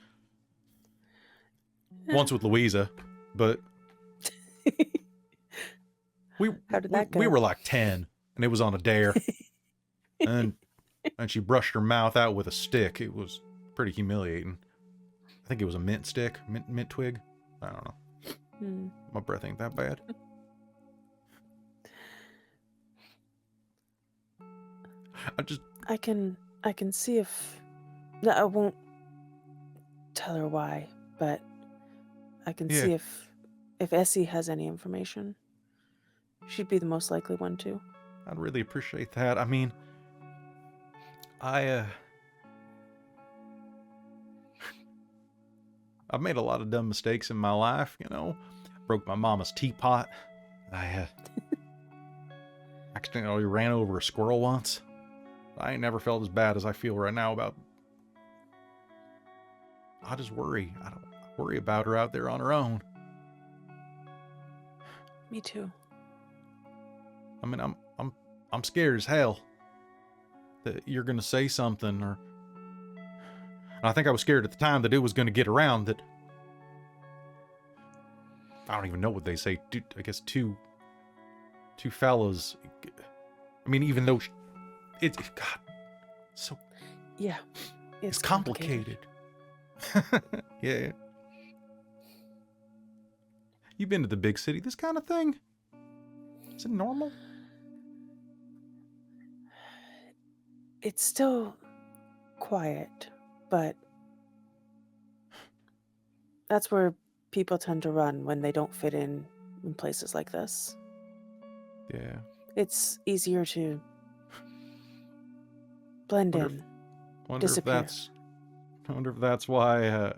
once with Louisa, but How did that go? we were like 10, and it was on a dare, and she brushed her mouth out with a stick. It was pretty humiliating. I think it was a mint stick, mint twig. I don't know. My breath ain't that bad. I can see if... No, I won't tell her why, but I can see if Essie has any information. She'd be the most likely one to. I'd really appreciate that. I mean, I've made a lot of dumb mistakes in my life, you know. Broke my mama's teapot. I accidentally ran over a squirrel once. I ain't never felt as bad as I feel right now about... I just worry. I don't worry about her out there on her own. Me too. I mean, I'm scared as hell that you're gonna say something, or... And I think I was scared at the time that it was gonna get around that... I don't even know what they say. I guess two fellas... I mean, even though... It's... God... So... Yeah. It's complicated. Yeah. You've been to the big city. This kind of thing? Is it normal? It's still quiet, but that's where people tend to run when they don't fit in places like this. Yeah. It's easier to blend in, disappear. I wonder if that's why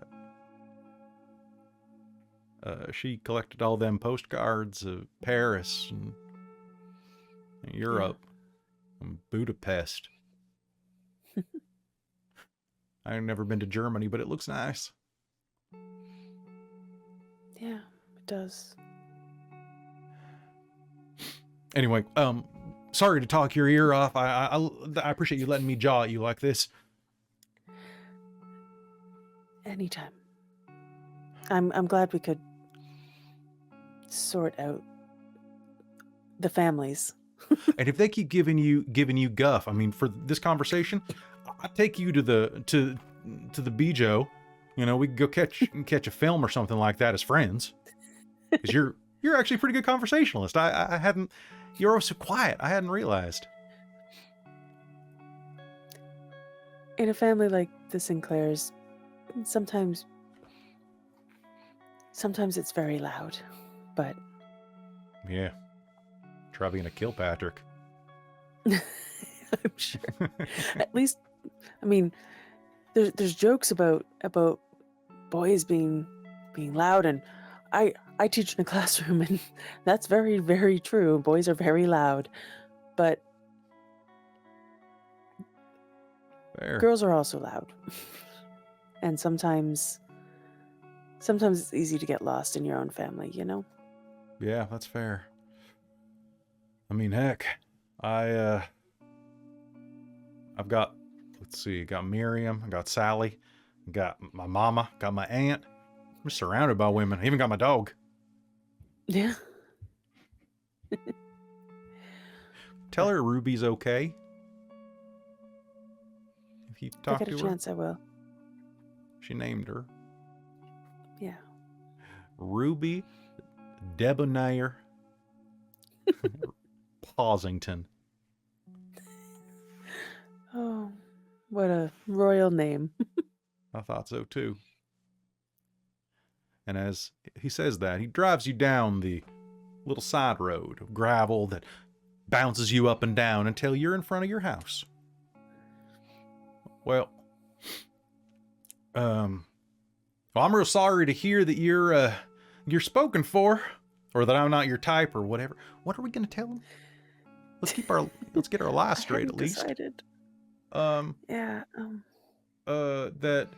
she collected all them postcards of Paris and Europe and Budapest. I've never been to Germany, but it looks nice. Yeah, it does. Anyway, sorry to talk your ear off. I appreciate you letting me jaw at you like this. Anytime. I'm glad we could sort out the families. And if they keep giving you guff, I mean, for this conversation, I take you to the Bijo. You know, we could go catch a film or something like that as friends. Because you're actually a pretty good conversationalist. I hadn't. You're always so quiet. I hadn't realized. In a family like the Sinclairs, sometimes it's very loud, but yeah, try being a Kilpatrick. I'm sure. At least, I mean, there's jokes about boys being loud, and I teach in a classroom, and that's very, very true. Boys are very loud, but Fair. Girls are also loud. And sometimes it's easy to get lost in your own family, you know? Yeah, that's fair. I mean, heck, I've got, let's see, got Miriam, I got Sally, got my mama, got my aunt. I'm surrounded by women. I even got my dog. Yeah. Tell her Ruby's okay. If you If I talk get to a her, chance, I will. she named her Yeah. Ruby Debonair Pausington. Oh, what a royal name. I thought so too. And as he says that, he drives you down the little side road of gravel that bounces you up and down until you're in front of your house. Well, I'm real sorry to hear that you're spoken for, or that I'm not your type, or whatever. What are we gonna tell him? Let's get our lies straight at least. Decided. Yeah. That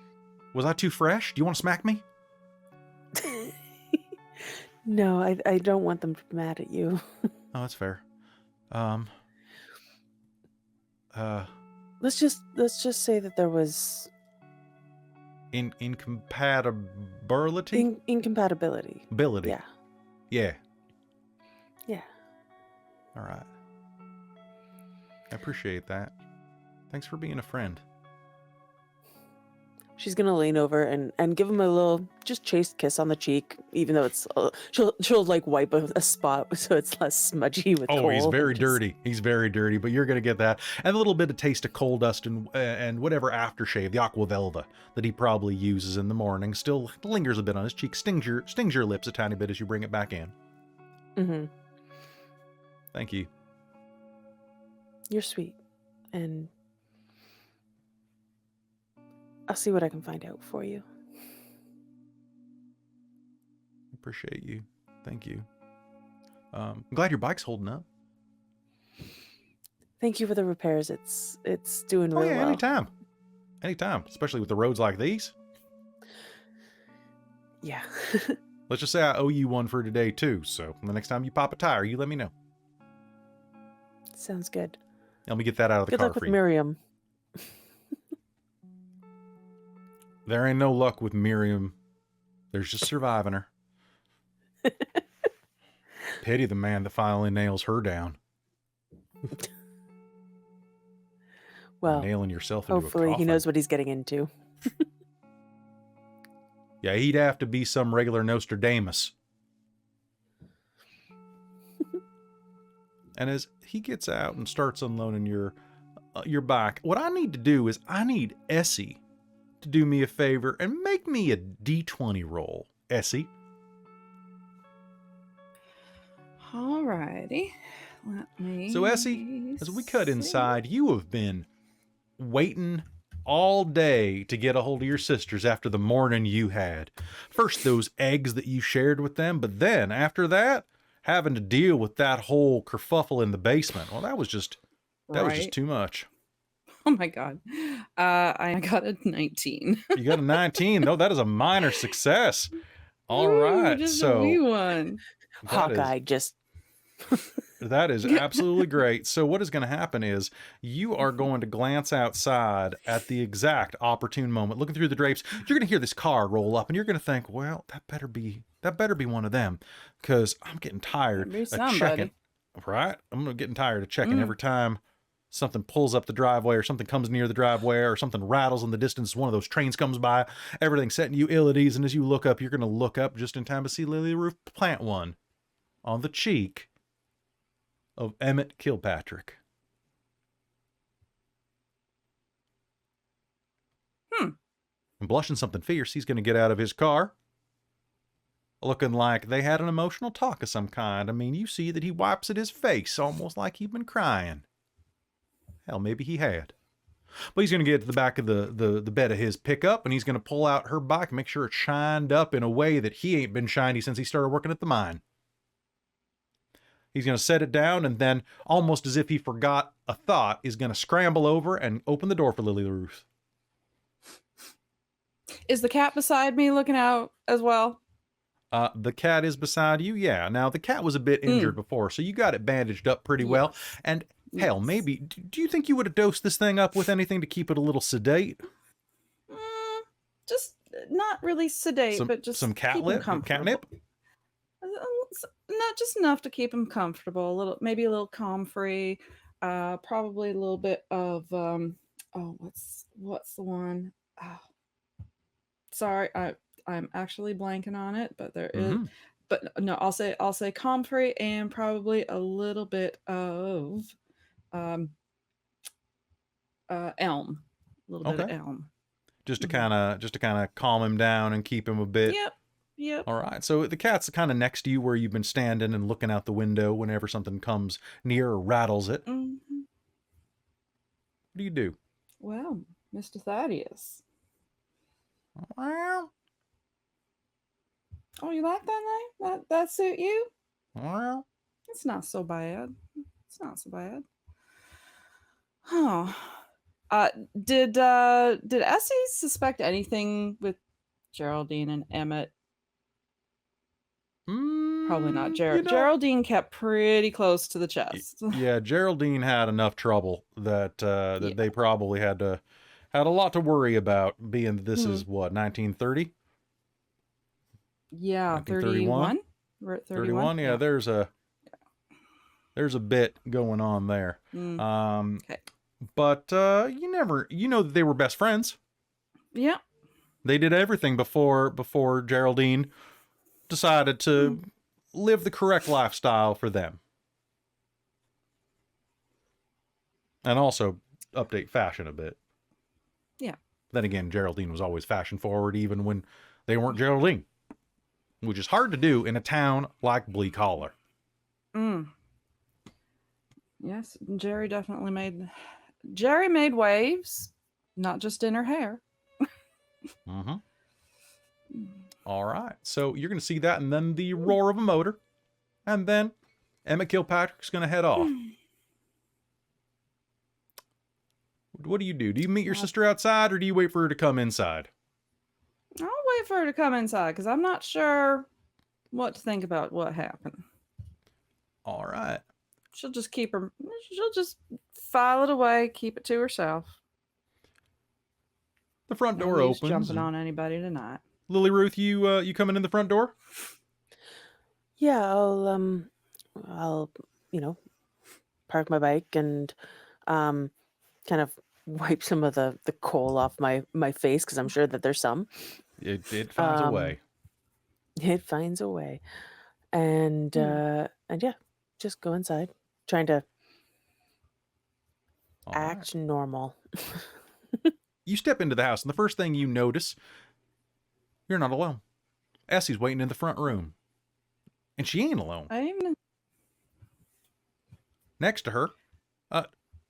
was I too fresh? Do you want to smack me? No, I don't want them to be mad at you. Oh, that's fair. Let's just say that there was Incompatibility? Incompatibility. Ability. Yeah. Yeah. Yeah. All right. I appreciate that. Thanks for being a friend. She's gonna lean over and give him a little just chaste kiss on the cheek, even though it's she'll like wipe a spot so it's less smudgy with coal. Oh, he's very and just- dirty. He's very dirty, but you're gonna get that, and a little bit of taste of coal dust and whatever aftershave, the aqua velva that he probably uses in the morning, still lingers a bit on his cheek. Stings your lips a tiny bit as you bring it back in. Mhm. Thank you. You're sweet, and I'll see what I can find out for you. Appreciate you. Thank you. I'm glad your bike's holding up. Thank you for the repairs. It's doing Oh real yeah, well. anytime, especially with the roads like these. Yeah. Let's just say I owe you one for today too. So the next time you pop a tire, you let me know. Sounds good. Let me get that out of the Good car luck for with you. Miriam. There ain't no luck with Miriam. There's just surviving her. Pity the man that finally nails her down. Well, Nailing yourself into a hopefully he coffin. knows what he's getting into. Yeah, he'd have to be some regular Nostradamus. And as he gets out and starts unloading your bike, what I need to do is I need Essie to do me a favor and make me a D20 roll. Essie. Alrighty. Let me. So Essie, as we cut see. inside, you have been waiting all day to get a hold of your sisters after the morning you had. First, those eggs that you shared with them, but then after that, having to deal with that whole kerfuffle in the basement. Well, that was just Right. too much. Oh my god. I got a 19. You got a 19. No, that is a minor success. All Woo, right. just a wee So one. Hawkeye just that is absolutely great. So what is going to happen is you are going to glance outside at the exact opportune moment, looking through the drapes. You're going to hear this car roll up, and you're going to think, "Well, that better be one of them," because I'm getting tired Better be of somebody. checking. Right? I'm getting tired of checking every time something pulls up the driveway, or something comes near the driveway, or something rattles in the distance. One of those trains comes by. Everything's setting you ill at ease, and as you look up, you're going to look up just in time to see Lily-Ruth plant one on the cheek of Emmett Kilpatrick. And blushing something fierce, he's going to get out of his car, looking like they had an emotional talk of some kind. I mean, you see that he wipes at his face, almost like he'd been crying. Hell, maybe he had. But he's going to get to the back of the bed of his pickup, and he's going to pull out her bike and make sure it's shined up in a way that he ain't been shiny since he started working at the mine. He's going to set it down, and then, almost as if he forgot a thought, he's going to scramble over and open the door for Lily-Ruth. Is the cat beside me looking out as well? The cat is beside you, yeah. Now, the cat was a bit injured before, so you got it bandaged up pretty well. And, hell, maybe, do you think you would have dosed this thing up with anything to keep it a little sedate? Just not really sedate, but just some keep 'em catnip? comfortable. Catnip? Not just enough to keep him comfortable. A little, maybe a little comfrey. Probably a little bit of what's the one? Oh, sorry, I'm actually blanking on it, but there is. But no, I'll say comfrey and probably a little bit of elm. A little bit of elm. Just to kind of calm him down and keep him a bit. Yep. All right. So the cat's kind of next to you where you've been standing and looking out the window whenever something comes near or rattles it. What do you do? Well, Mr. Thaddeus. Well, Oh, you like that name? That suit you? well. It's not so bad. It's not so bad. Oh. Did Essie suspect anything with Geraldine and Emmett? Probably not. Geraldine kept pretty close to the chest. Yeah, Geraldine had enough trouble that they probably had to Had a lot to worry about, being that this is what, 1930? Yeah, 1931? 31. We're at 31? 31. Yeah, there's a bit going on there. Mm. Okay. But you know that they were best friends. Yeah. They did everything before Geraldine decided to live the correct lifestyle for them. And also update fashion a bit. Yeah. Then again, Geraldine was always fashion forward even when they weren't Geraldine. Which is hard to do in a town like Bleak Holler. Yes, Jerry made waves, not just in her hair. Mm-hmm. All right. So you're going to see that, and then the roar of a motor. And then Emmett Kilpatrick's going to head off. What do? Do you meet your sister outside, or do you wait for her to come inside? I'll wait for her to come inside, because I'm not sure what to think about what happened. All right. She'll just file it away, keep it to herself. The front door No use opens. jumping on anybody tonight. Lily-Ruth, you coming in the front door? Yeah, I'll park my bike and kind of wipe some of the coal off my face, because I'm sure that there's some. It finds a way. It finds a way. And yeah, just go inside, trying to All right. act normal. You step into the house, and the first thing you notice, you're not alone. Essie's waiting in the front room. And she ain't alone. Next to her,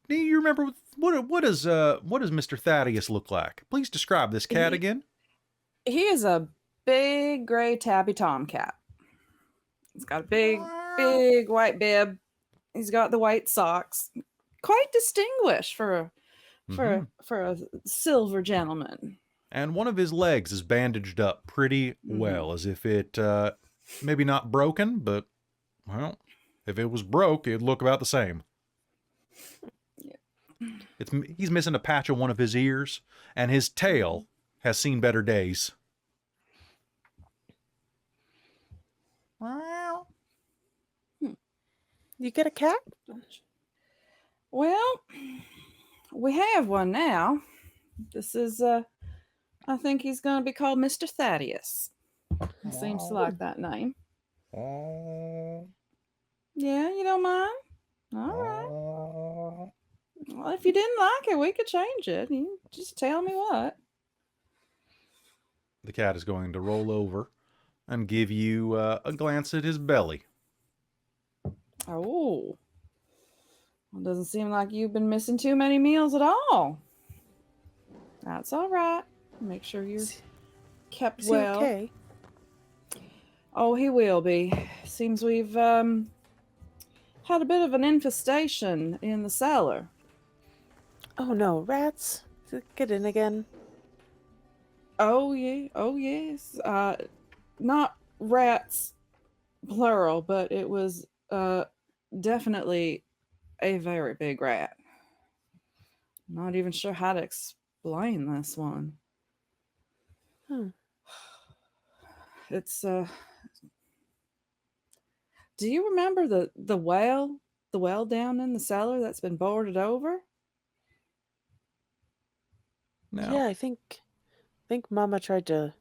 do you remember what does Mr. Thaddeus look like? Please describe this cat again. He is a big gray tabby tomcat. He's got a big white bib. He's got the white socks. Quite distinguished for a silver gentleman. And one of his legs is bandaged up pretty well, as if it maybe not broken, but well, if it was broke, it'd look about the same. He's missing a patch of one of his ears, and his tail has seen better days. Well, you get a cat? Well, we have one now. This is I think he's going to be called Mr. Thaddeus. He seems to like that name. Yeah, you don't mind? All right. Well, if you didn't like it, we could change it. You just tell me what. The cat is going to roll over and give you a glance at his belly. Oh. Well, doesn't seem like you've been missing too many meals at all. That's all right. Make sure you're kept Is well. he okay? Oh, he will be. Seems we've had a bit of an infestation in the cellar. Oh no, rats! Get in again. Oh yeah. Oh yes. Not rats, plural, but it was definitely a very big rat. Not even sure how to explain this one. It's do you remember the well down in the cellar that's been boarded over? No. Yeah, I think Mama tried to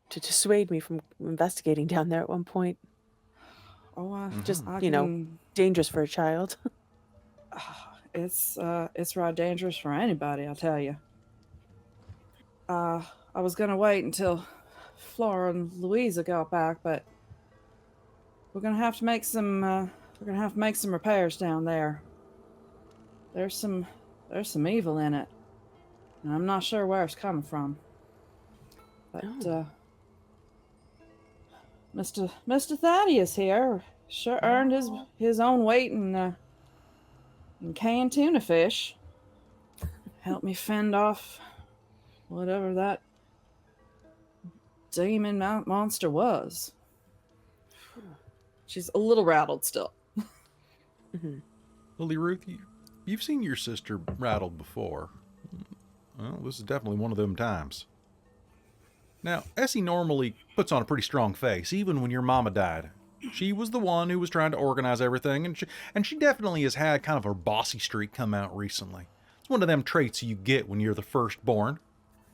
dissuade me from investigating down there at one point. Oh, Just I dangerous for a child. It's right dangerous for anybody, I'll tell you. I was gonna wait until Flora and Louisa got back, but we're gonna have to make some repairs down there. There's some evil in it, and I'm not sure where it's coming from. But Mr. Thaddeus here sure earned his own weight in canned tuna fish. Helped me fend off whatever that demon monster was. She's a little rattled still. Lily-Ruth, you've seen your sister rattled before. Well, this is definitely one of them times. Now, Essie normally puts on a pretty strong face, even when your mama died. She was the one who was trying to organize everything, and she definitely has had kind of her bossy streak come out recently. It's one of them traits you get when you're the firstborn.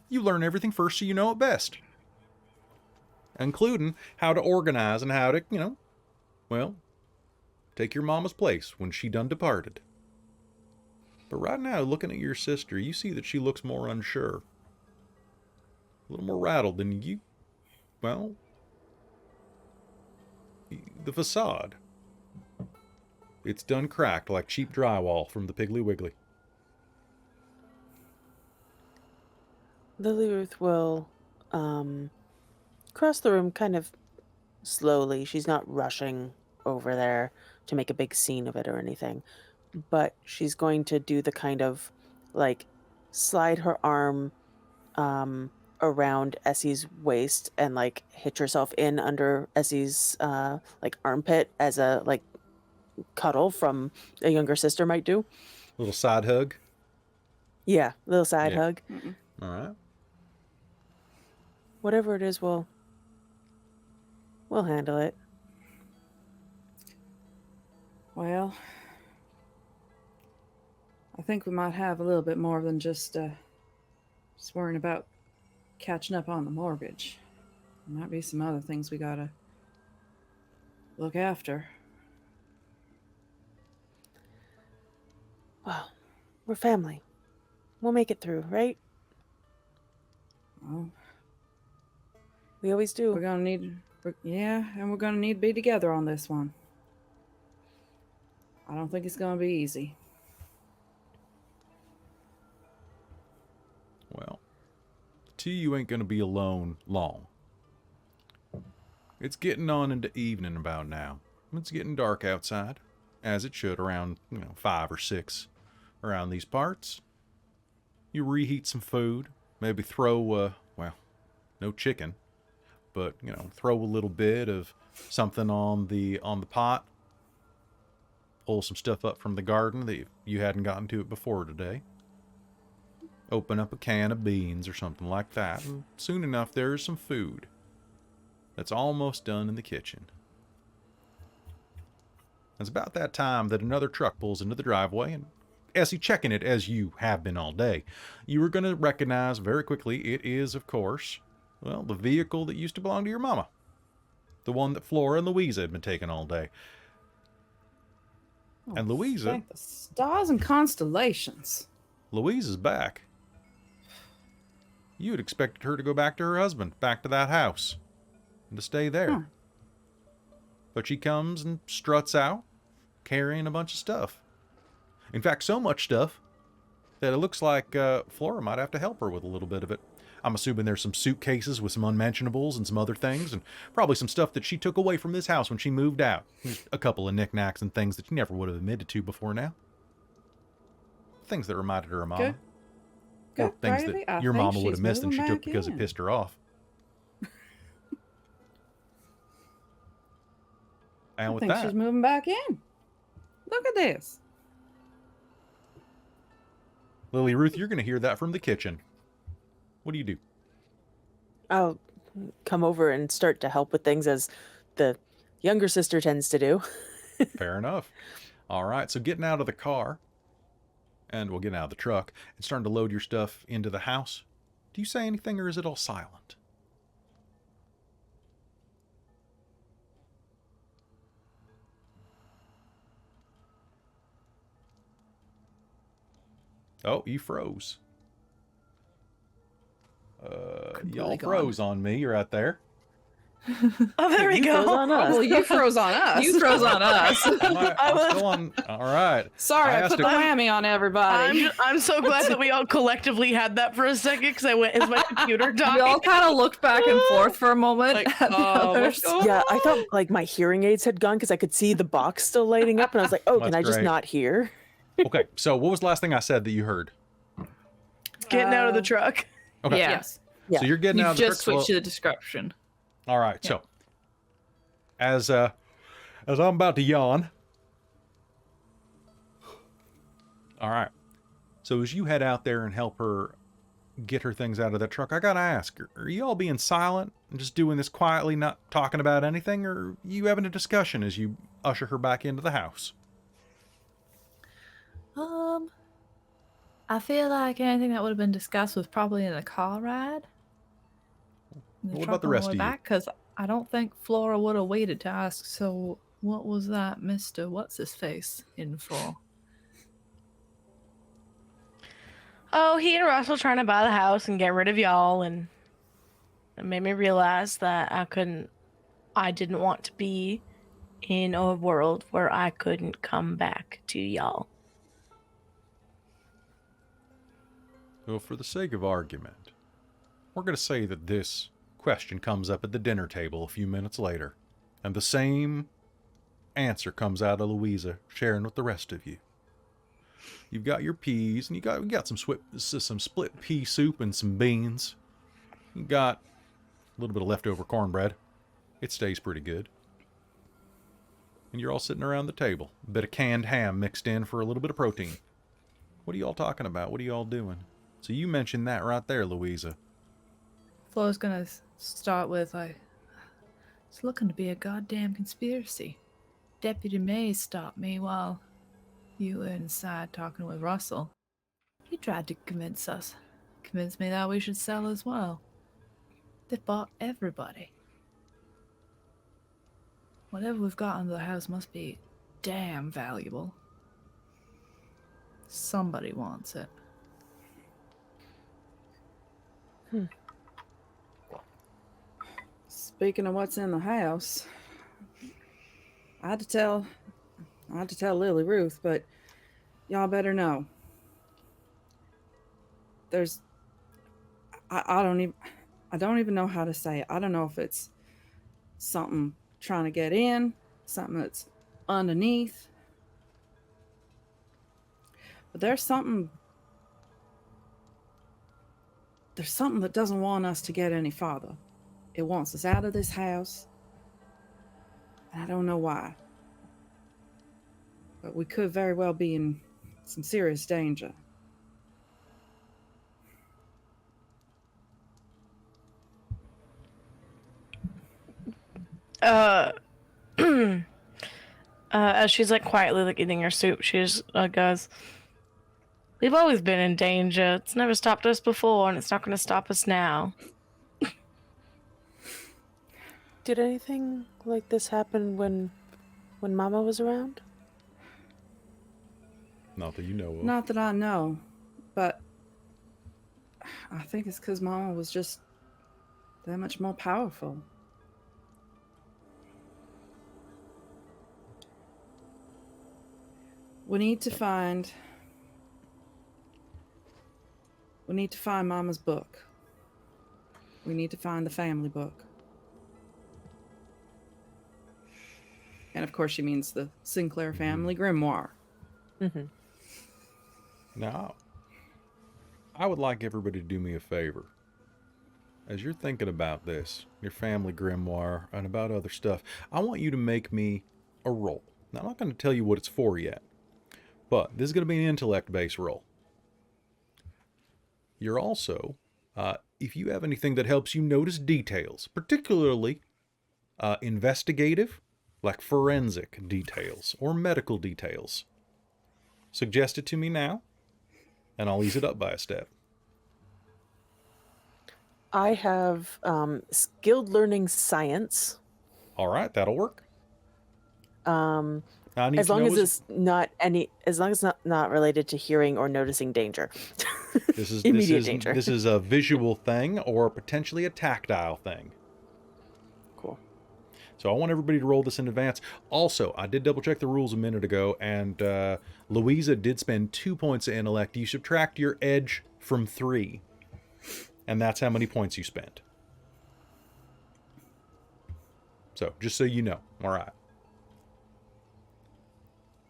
You learn everything first so you know it best. Including how to organize and how to, well, take your mama's place when she done departed. But right now, looking at your sister, you see that she looks more unsure. A little more rattled than you. Well, the facade. It's done cracked like cheap drywall from the Piggly Wiggly. Lily-Ruth will cross the room kind of slowly. She's not rushing over there to make a big scene of it or anything. But she's going to do the kind of, like, slide her arm around Essie's waist and, like, hitch herself in under Essie's, like, armpit as a, like, cuddle from a younger sister might do. Little side hug. Yeah, little side hug. All right. Whatever it is, we'll handle it. Well, I think we might have a little bit more than just worrying about catching up on the mortgage. There might be some other things we gotta look after. Well, we're family. We'll make it through, right? Well, We always do. we're gonna need to be together on this one. I don't think it's gonna be easy. Well, the two of you ain't gonna be alone long. It's getting on into evening about now. It's getting dark outside, as it should around, 5 or 6 around these parts. You reheat some food, maybe throw, no chicken, but, throw a little bit of something on the pot. Pull some stuff up from the garden that you hadn't gotten to it before today. Open up a can of beans or something like that, and soon enough there's some food that's almost done in the kitchen. It's about that time that another truck pulls into the driveway, and Essie, checking it as you have been all day, you are going to recognize very quickly it is, of course, the vehicle that used to belong to your mama. The one that Flora and Louisa had been taking all day. And Louisa... Thank the stars and constellations. Louisa's back. You had expected her to go back to her husband, back to that house, and to stay there. But she comes and struts out, carrying a bunch of stuff. In fact, so much stuff that it looks like Flora might have to help her with a little bit of it. I'm assuming there's some suitcases with some unmentionables and some other things, and probably some stuff that she took away from this house when she moved out. There's a couple of knickknacks and things that she never would have admitted to before now. Things that reminded her of Mama. Or things that your mama would have missed and she took because it pissed her off. And with that, she's moving back in. Look at this. Lily-Ruth, you're going to hear that from the kitchen. What do you do? I'll come over and start to help with things as the younger sister tends to do. Fair enough. All right, so getting out of the car, and getting out of the truck, and starting to load your stuff into the house. Do you say anything, or is it all silent? Oh, you froze. Y'all froze on me right there. Oh, there we You go. froze on us. Well, you froze on us. You froze on us. I'm still on. All right. Sorry, I asked put the whammy on everybody. I'm so glad that we all collectively had that for a second because I went, is my computer dying? We all kind of looked back and forth for a moment. Like, at the others. Yeah, I thought like my hearing aids had gone because I could see the box still lighting up, and I was like, "Oh, can That's I just great. not hear?" Okay, so what was the last thing I said that you heard? Getting out of the truck. Okay. Yeah. Yes. So you're getting out You of the just truck. switched to the description. All right. So as I'm about to yawn. All right. So as you head out there and help her get her things out of that truck, I gotta ask, are you all being silent and just doing this quietly, not talking about anything, or are you having a discussion as you usher her back into the house? I feel like anything that would have been discussed was probably in the car ride. In the What truck about the on rest way of you? back, because I don't think Flora would have waited to ask, so what was that Mr. What's-His-Face in for? Oh, he and Russell trying to buy the house and get rid of y'all, and it made me realize that I didn't want to be in a world where I couldn't come back to y'all. Well, for the sake of argument, we're going to say that this question comes up at the dinner table a few minutes later, and the same answer comes out of Louisa, sharing with the rest of you. You've got your peas, and you got some split pea soup and some beans. You got a little bit of leftover cornbread. It stays pretty good. And you're all sitting around the table. A bit of canned ham mixed in for a little bit of protein. What are you all talking about? What are you all doing? So you mentioned that right there, Louisa. Flora's gonna start with, it's looking to be a goddamn conspiracy. Deputy Mays stopped me while you were inside talking with Russell. He tried to convince me that we should sell as well. They bought everybody. Whatever we've got under the house must be damn valuable. Somebody wants it. Speaking of what's in the house, I had to tell Lily-Ruth, but y'all better know. I don't even know how to say it. I don't know if it's something trying to get in, something that's underneath. But there's something that doesn't want us to get any farther. It wants us out of this house. And I don't know why. But we could very well be in some serious danger. As she's like quietly like eating her soup, she just goes, "We've always been in danger. It's never stopped us before, and it's not going to stop us now." Did anything like this happen when Mama was around? Not that you know of. Not that I know, but I think it's because Mama was just that much more powerful. We need to find Mama's book. We need to find the family book. And of course she means the Sinclair family grimoire. Mm-hmm. Now, I would like everybody to do me a favor. As you're thinking about this, your family grimoire, and about other stuff, I want you to make me a roll. Now, I'm not going to tell you what it's for yet, but this is going to be an intellect-based roll. You're also, if you have anything that helps you notice details, particularly investigative, like forensic details or medical details, suggest it to me now, and I'll ease it up by a step. I have skilled learning science. All right, that'll work. As long as it's not related to hearing or noticing danger. This is immediate danger. This is a visual thing or potentially a tactile thing. Cool. So I want everybody to roll this in advance. Also, I did double check the rules a minute ago, and Louisa did spend 2 points of intellect. You subtract your edge from 3, and that's how many points you spent. So just so you know. All right.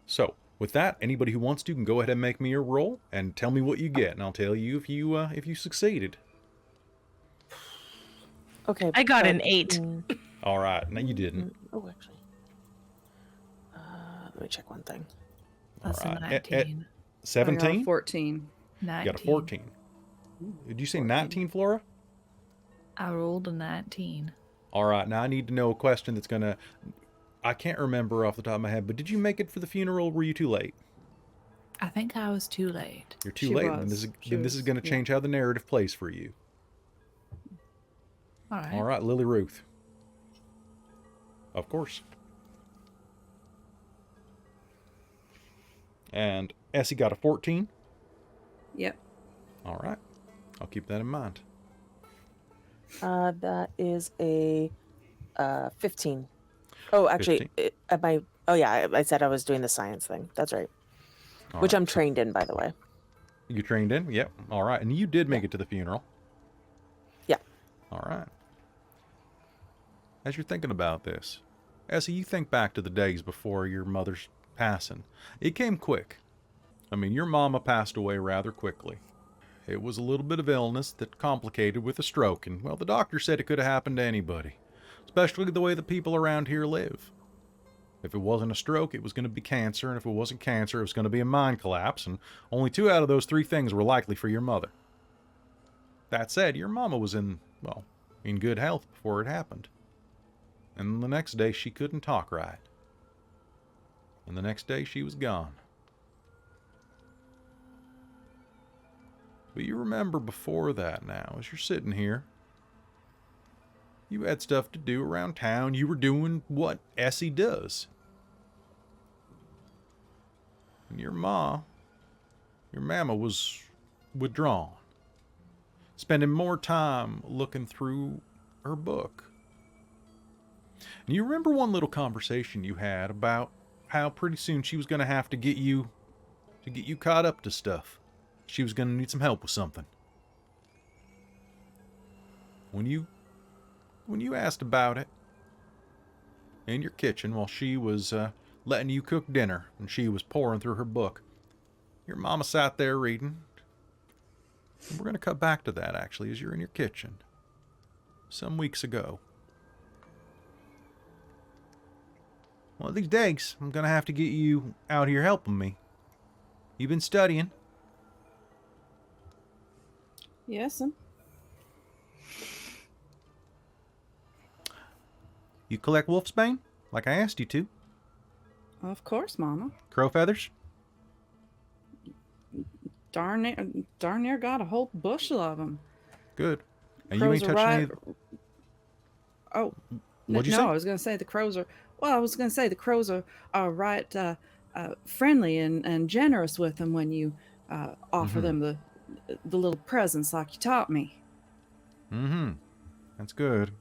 So with that, anybody who wants to can go ahead and make me a roll and tell me what you get, and I'll tell you if you succeeded. Okay. I got an 8. All right. No, you didn't. Oh, actually. Let me check one thing. That's All a right. 19. 17? I got a 14. 19. You got a 14. Did you say 14. 19, Flora? I rolled a 19. All right, now I need to know a question that's going to... I can't remember off the top of my head, but did you make it for the funeral or were you too late? I think I was too late. You're too She late. was. Then this is going to change how the narrative plays for you. All right. All right, Lily-Ruth. Of course. And Essie got a 14. Yep. All right. I'll keep that in mind. That is a 15. Oh, actually, 15. I said I was doing the science thing. That's right. All Which right. I'm trained in, by the way. You trained in? Yep. All right. And you did make it to the funeral. Yeah. All right. As you're thinking about this, Essie, you think back to the days before your mother's passing. It came quick. I mean, your mama passed away rather quickly. It was a little bit of illness that complicated with a stroke, and, well, the doctor said it could have happened to anybody, especially the way the people around here live. If it wasn't a stroke, it was going to be cancer, and if it wasn't cancer, it was going to be a mind collapse, and only 2 out of those 3 things were likely for your mother. That said, your mama was in good health before it happened. And the next day, she couldn't talk right. And the next day, she was gone. But you remember before that now, as you're sitting here, you had stuff to do around town. You were doing what Essie does. And your mama was withdrawn, spending more time looking through her book. And you remember one little conversation you had about how pretty soon she was going to have to get you caught up to stuff. She was going to need some help with something. When you asked about it in your kitchen while she was letting you cook dinner and she was pouring through her book, your mama sat there reading. And we're going to cut back to that, actually, as you're in your kitchen some weeks ago. One of these days, I'm going to have to get you out here helping me. You've been studying. Yes. You collect wolfsbane, like I asked you to. Of course, Mama. Crow feathers. Darn near got a whole bushel of them. Good. And you ain't touching any of... Oh, What'd you no, say? I was going to say the crows are... Well, I was going to say the crows are right friendly and generous with them when you offer them the little presents like you taught me. Mm-hmm. That's good.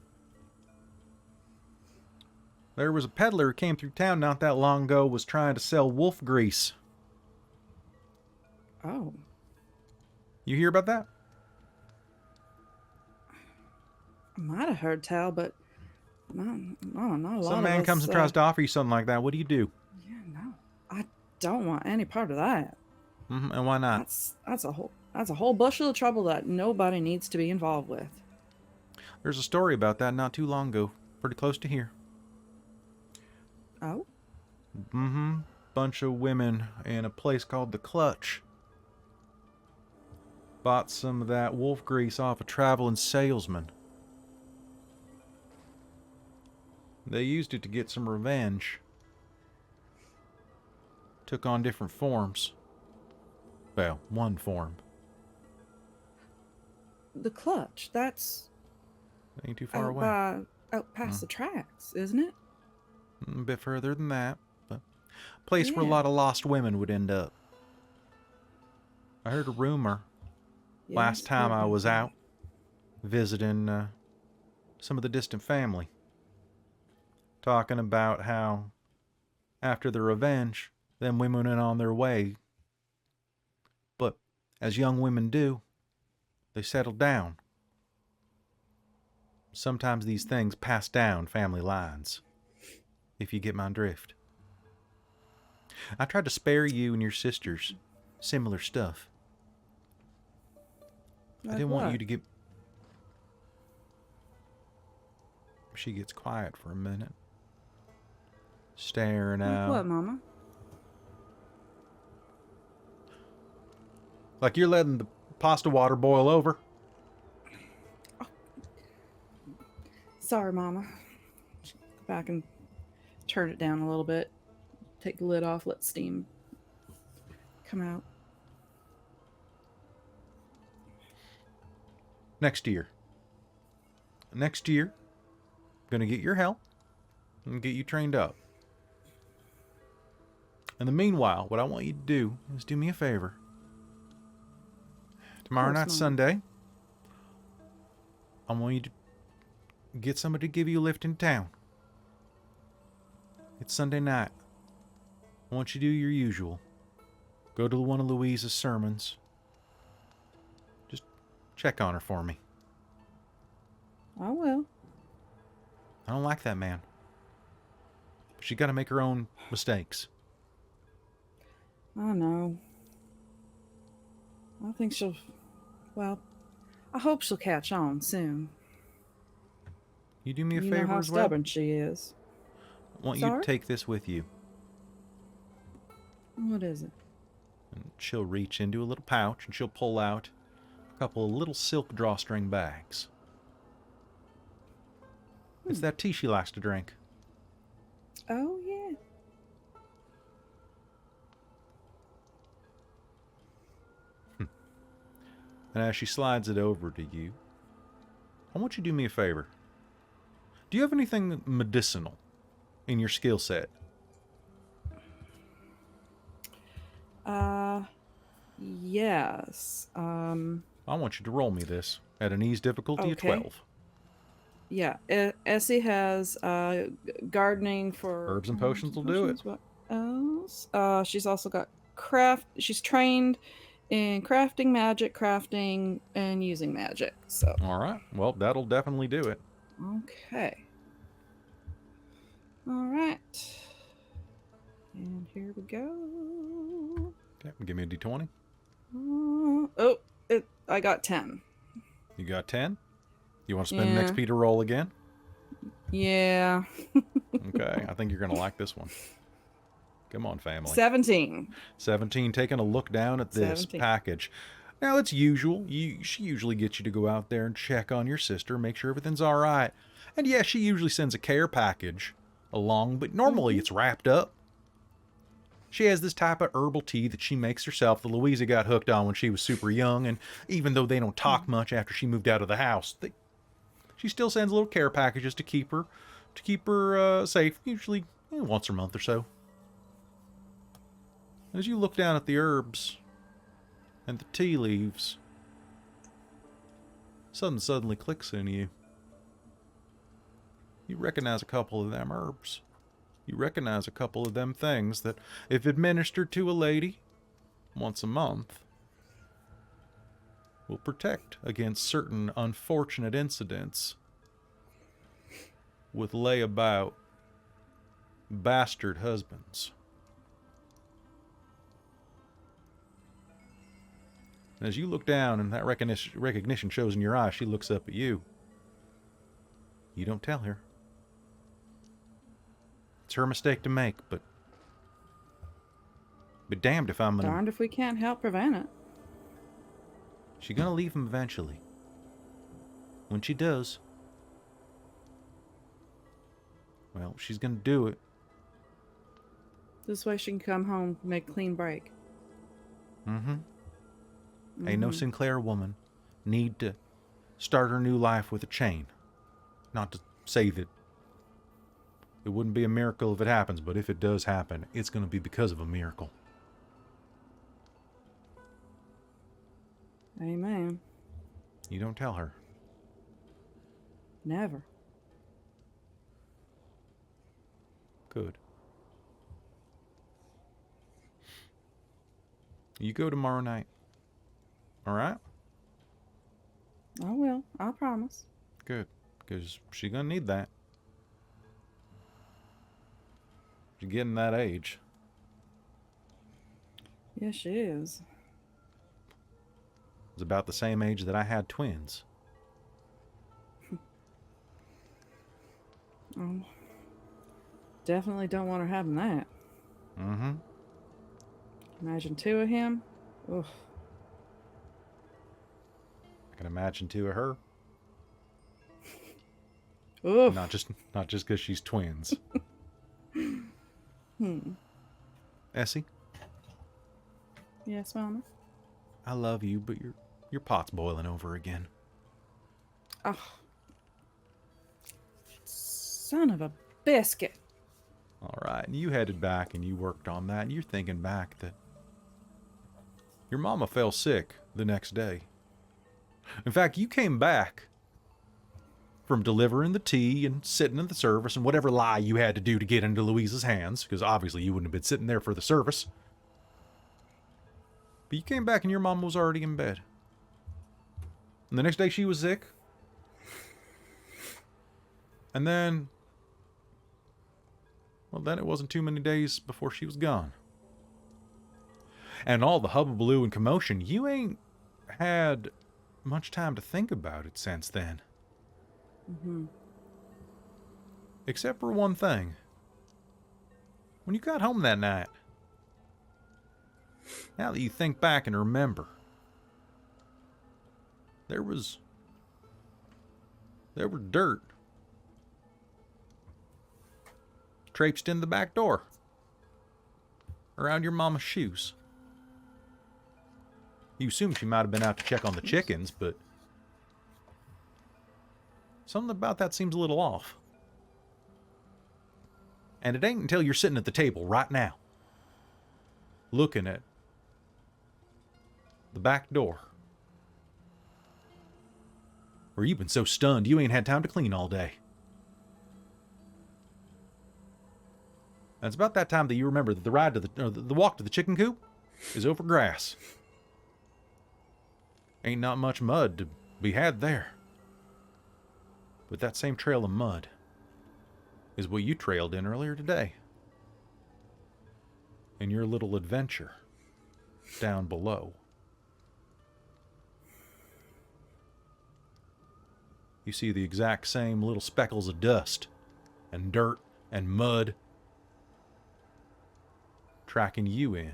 There was a peddler who came through town not that long ago, was trying to sell wolf grease. Oh. You hear about that? I might have heard tell, but not a lot Some of man us, comes and tries to offer you something like that. What do? Yeah, no. I don't want any part of that. Mm-hmm. And why not? That's a whole bushel of trouble that nobody needs to be involved with. There's a story about that not too long ago. Pretty close to here. Oh? Mm-hmm. Bunch of women in a place called the Clutch bought some of that wolf grease off a traveling salesman. They used it to get some revenge. Took on different forms. Well, one form. The Clutch, that's Ain't too far away. out past the tracks, isn't it? A bit further than that, but a place where a Yeah. lot of lost women would end up. I heard a rumor last Yes, time I heard was about out visiting some of the distant family, talking about how after the revenge, them women went on their way. But as young women do, they settled down. Sometimes these things pass down family lines, if you get my drift. I tried to spare you and your sisters similar stuff. I didn't want you to get... She gets quiet for a minute, staring Like out. what, Mama? Like you're letting the pasta water boil over. Sorry, Mama. Go back and turn it down a little bit. Take the lid off, let steam come out. Next year, gonna get your help and get you trained up. In the meanwhile, what I want you to do is do me a favor. Tomorrow night's Sunday. I want you to get somebody to give you a lift in town. It's Sunday night. I want you to do your usual. Go to one of Louisa's sermons. Just check on her for me. I will. I don't like that man. She got to make her own mistakes. I know. I think she'll... Well, I hope she'll catch on soon. You do me a You favor know how as well? stubborn she is. I want you Sorry? to take this with you. What is it? And she'll reach into a little pouch and she'll pull out a couple of little silk drawstring bags. It's that tea she likes to drink. Oh, yeah. And as she slides it over to you, I want you to do me a favor. Do you have anything medicinal in your skill set? Yes. I want you to roll me this at an ease difficulty of Okay. 12. Yeah. Essie has gardening for... Herbs and potions will do it. What else? She's also got craft. She's trained in crafting, magic, crafting, and using magic. So. All right. Well, that'll definitely do it. Okay. All right. And here we go. Okay, give me a d20. I got 10. You got 10? You want to spend an Yeah. XP to roll again? Yeah. Okay, I think you're going to like this one. Come on, family. 17. 17, taking a look down at this 17. package. Now, it's usual. She usually gets you to go out there and check on your sister, make sure everything's all right. And yeah, she usually sends a care package along, but normally it's wrapped up. She has this type of herbal tea that she makes herself that Louisa got hooked on when she was super young, and even though they don't talk much after she moved out of the house, she still sends little care packages to keep her safe, usually once a month or so. As you look down at the herbs and the tea leaves, something suddenly clicks in you. You recognize a couple of them herbs. You recognize a couple of them things that, if administered to a lady once a month, will protect against certain unfortunate incidents with layabout bastard husbands. And as you look down and that recognition shows in your eyes, she looks up at you. You don't tell her. It's her mistake to make, but damned if I'm gonna... Darned if we can't help prevent it. She's gonna leave him eventually. When she does, well, she's gonna do it. This way she can come home, make a clean break. Ain't no Sinclair woman need to start her new life with a chain. Not to say that it wouldn't be a miracle if it happens, but if it does happen, it's going to be because of a miracle. Amen. You don't tell her. Never. Good. You go tomorrow night. All right? I will. I promise. Good. Because she's going to need that. She's getting that age. Yes, she is. It's about the same age that I had twins. Oh, definitely don't want her having that. Mm-hmm. Imagine two of him. Oof. can imagine two of her. Oof. Not just because she's twins. Essie, Yes, Mama. I love you, but your pot's boiling over again. Oh. Son of a biscuit. All right, and you headed back and you worked on that, and you're thinking back that your mama fell sick the next day. In fact, you came back from delivering the tea and sitting in the service and whatever lie you had to do to get into Louisa's hands, because obviously you wouldn't have been sitting there for the service. But you came back and your mama was already in bed. And the next day she was sick. And then, well, then it wasn't too many days before she was gone. And all the hubbubaloo and commotion, you ain't had much time to think about it since then. Mm-hmm. Except for one thing. When you got home that night, now that you think back and remember, there was dirt traipsed in the back door around your mama's shoes. You assume she might have been out to check on the chickens, but something about that seems a little off. And it ain't until you're sitting at the table right now, looking at the back door, where you've been so stunned you ain't had time to clean all day. And it's about that time that you remember that the ride to the walk to the chicken coop is over grass. Ain't not much mud to be had there. But that same trail of mud is what you trailed in earlier today. In your little adventure down below. You see the exact same little speckles of dust and dirt and mud tracking you in.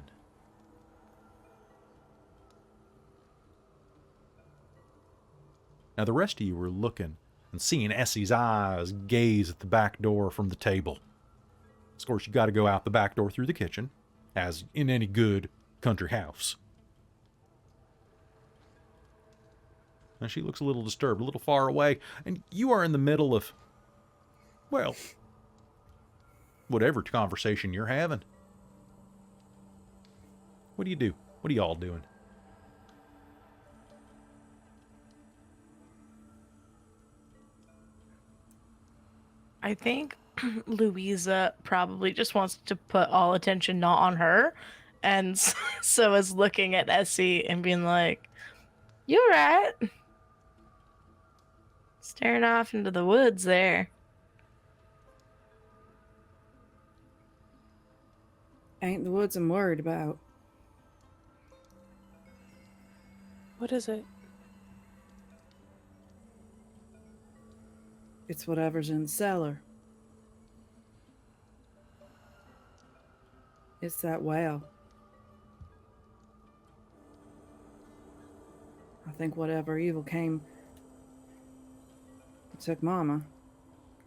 Now the rest of you were looking and seeing Essie's eyes gaze at the back door from the table. Of course, you got to go out the back door through the kitchen, as in any good country house. And she looks a little disturbed, a little far away, and you are in the middle of, well, whatever conversation you're having. What do you do? What are y'all doing? I think Louisa probably just wants to put all attention not on her, and so is looking at Essie and being like, "You right?" Staring off into the woods there. Ain't the woods I'm worried about. What is it? It's whatever's in the cellar. It's that well. I think whatever evil came, took Mama,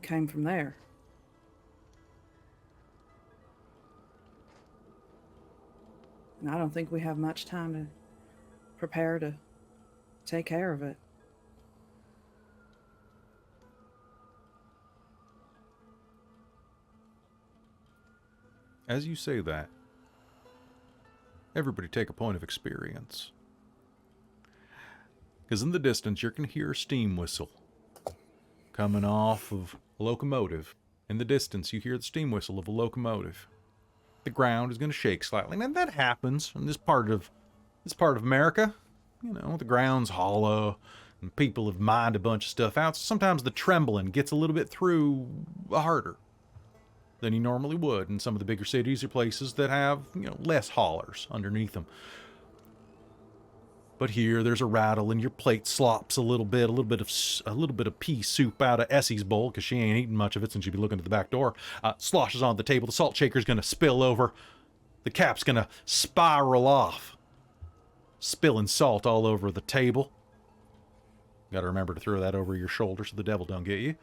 came from there. And I don't think we have much time to prepare to take care of it. As you say that, everybody take a point of experience. Because in the distance, you can hear a steam whistle coming off of a locomotive. In the distance, you hear the steam whistle of a locomotive. The ground is going to shake slightly, and that happens in this part of America. You know, the ground's hollow, and people have mined a bunch of stuff out. So sometimes the trembling gets a little bit through harder than you normally would in some of the bigger cities or places that have, less hollers underneath them. But here, there's a rattle, and your plate slops a little bit of pea soup out of Essie's bowl, because she ain't eating much of it since she'd be looking at the back door. Sloshes on the table. The salt shaker's going to spill over. The cap's going to spiral off, spilling salt all over the table. Got to remember to throw that over your shoulder so the devil don't get you.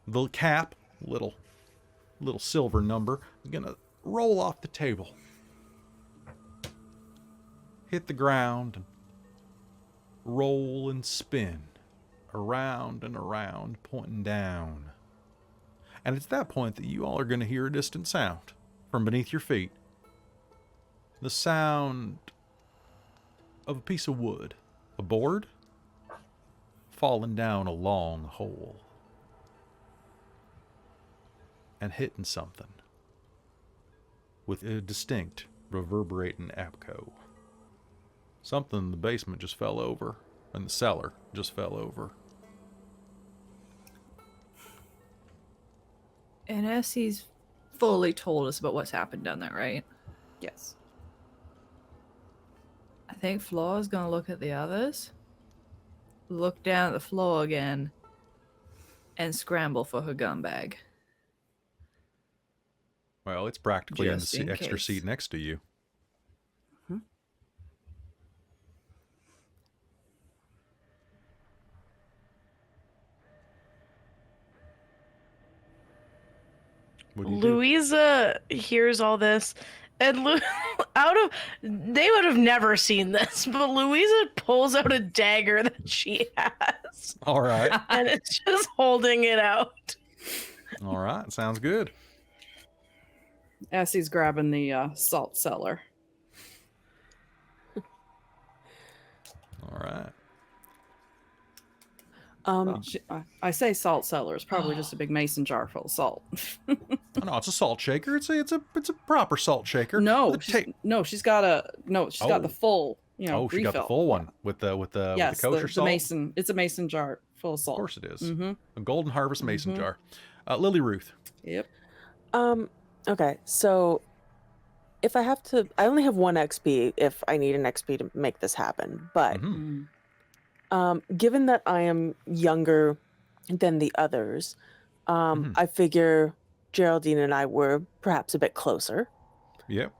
The cap, little silver number, is going to roll off the table. Hit the ground and roll and spin around and around, pointing down. And it's that point that you all are going to hear a distant sound from beneath your feet. The sound of a piece of wood, a board, falling down a long hole and hitting something with a distinct reverberating echo. Something in the basement just fell over, and the cellar just fell over. And Essie's fully told us about what's happened down there, right? Yes. I think Flora's gonna look at the others, look down at the floor again, and scramble for her gun bag. Well, it's practically in Just the in extra case. seat next to you. What do you do? Louisa hears all this, and they would have never seen this, but Louisa pulls out a dagger that she has, All right. and it's just holding it out. All right. Sounds good. Essie's grabbing the salt cellar. All right. Well, I say salt cellar. It's probably just a big mason jar full of salt. Oh, no, it's a salt shaker. It's a proper salt shaker. No, With a she's got the full, oh, she refill. got the full one with the Yes, kosher the salt. mason. It's a mason jar full of Of salt. course it is. Mm-hmm. A Golden Harvest mason jar. Lily-Ruth. Yep. Okay, so if I have to, I only have 1 XP if I need an XP to make this happen. But Mhm. given that I am younger than the others, I figure Geraldine and I were perhaps a bit closer. Yep.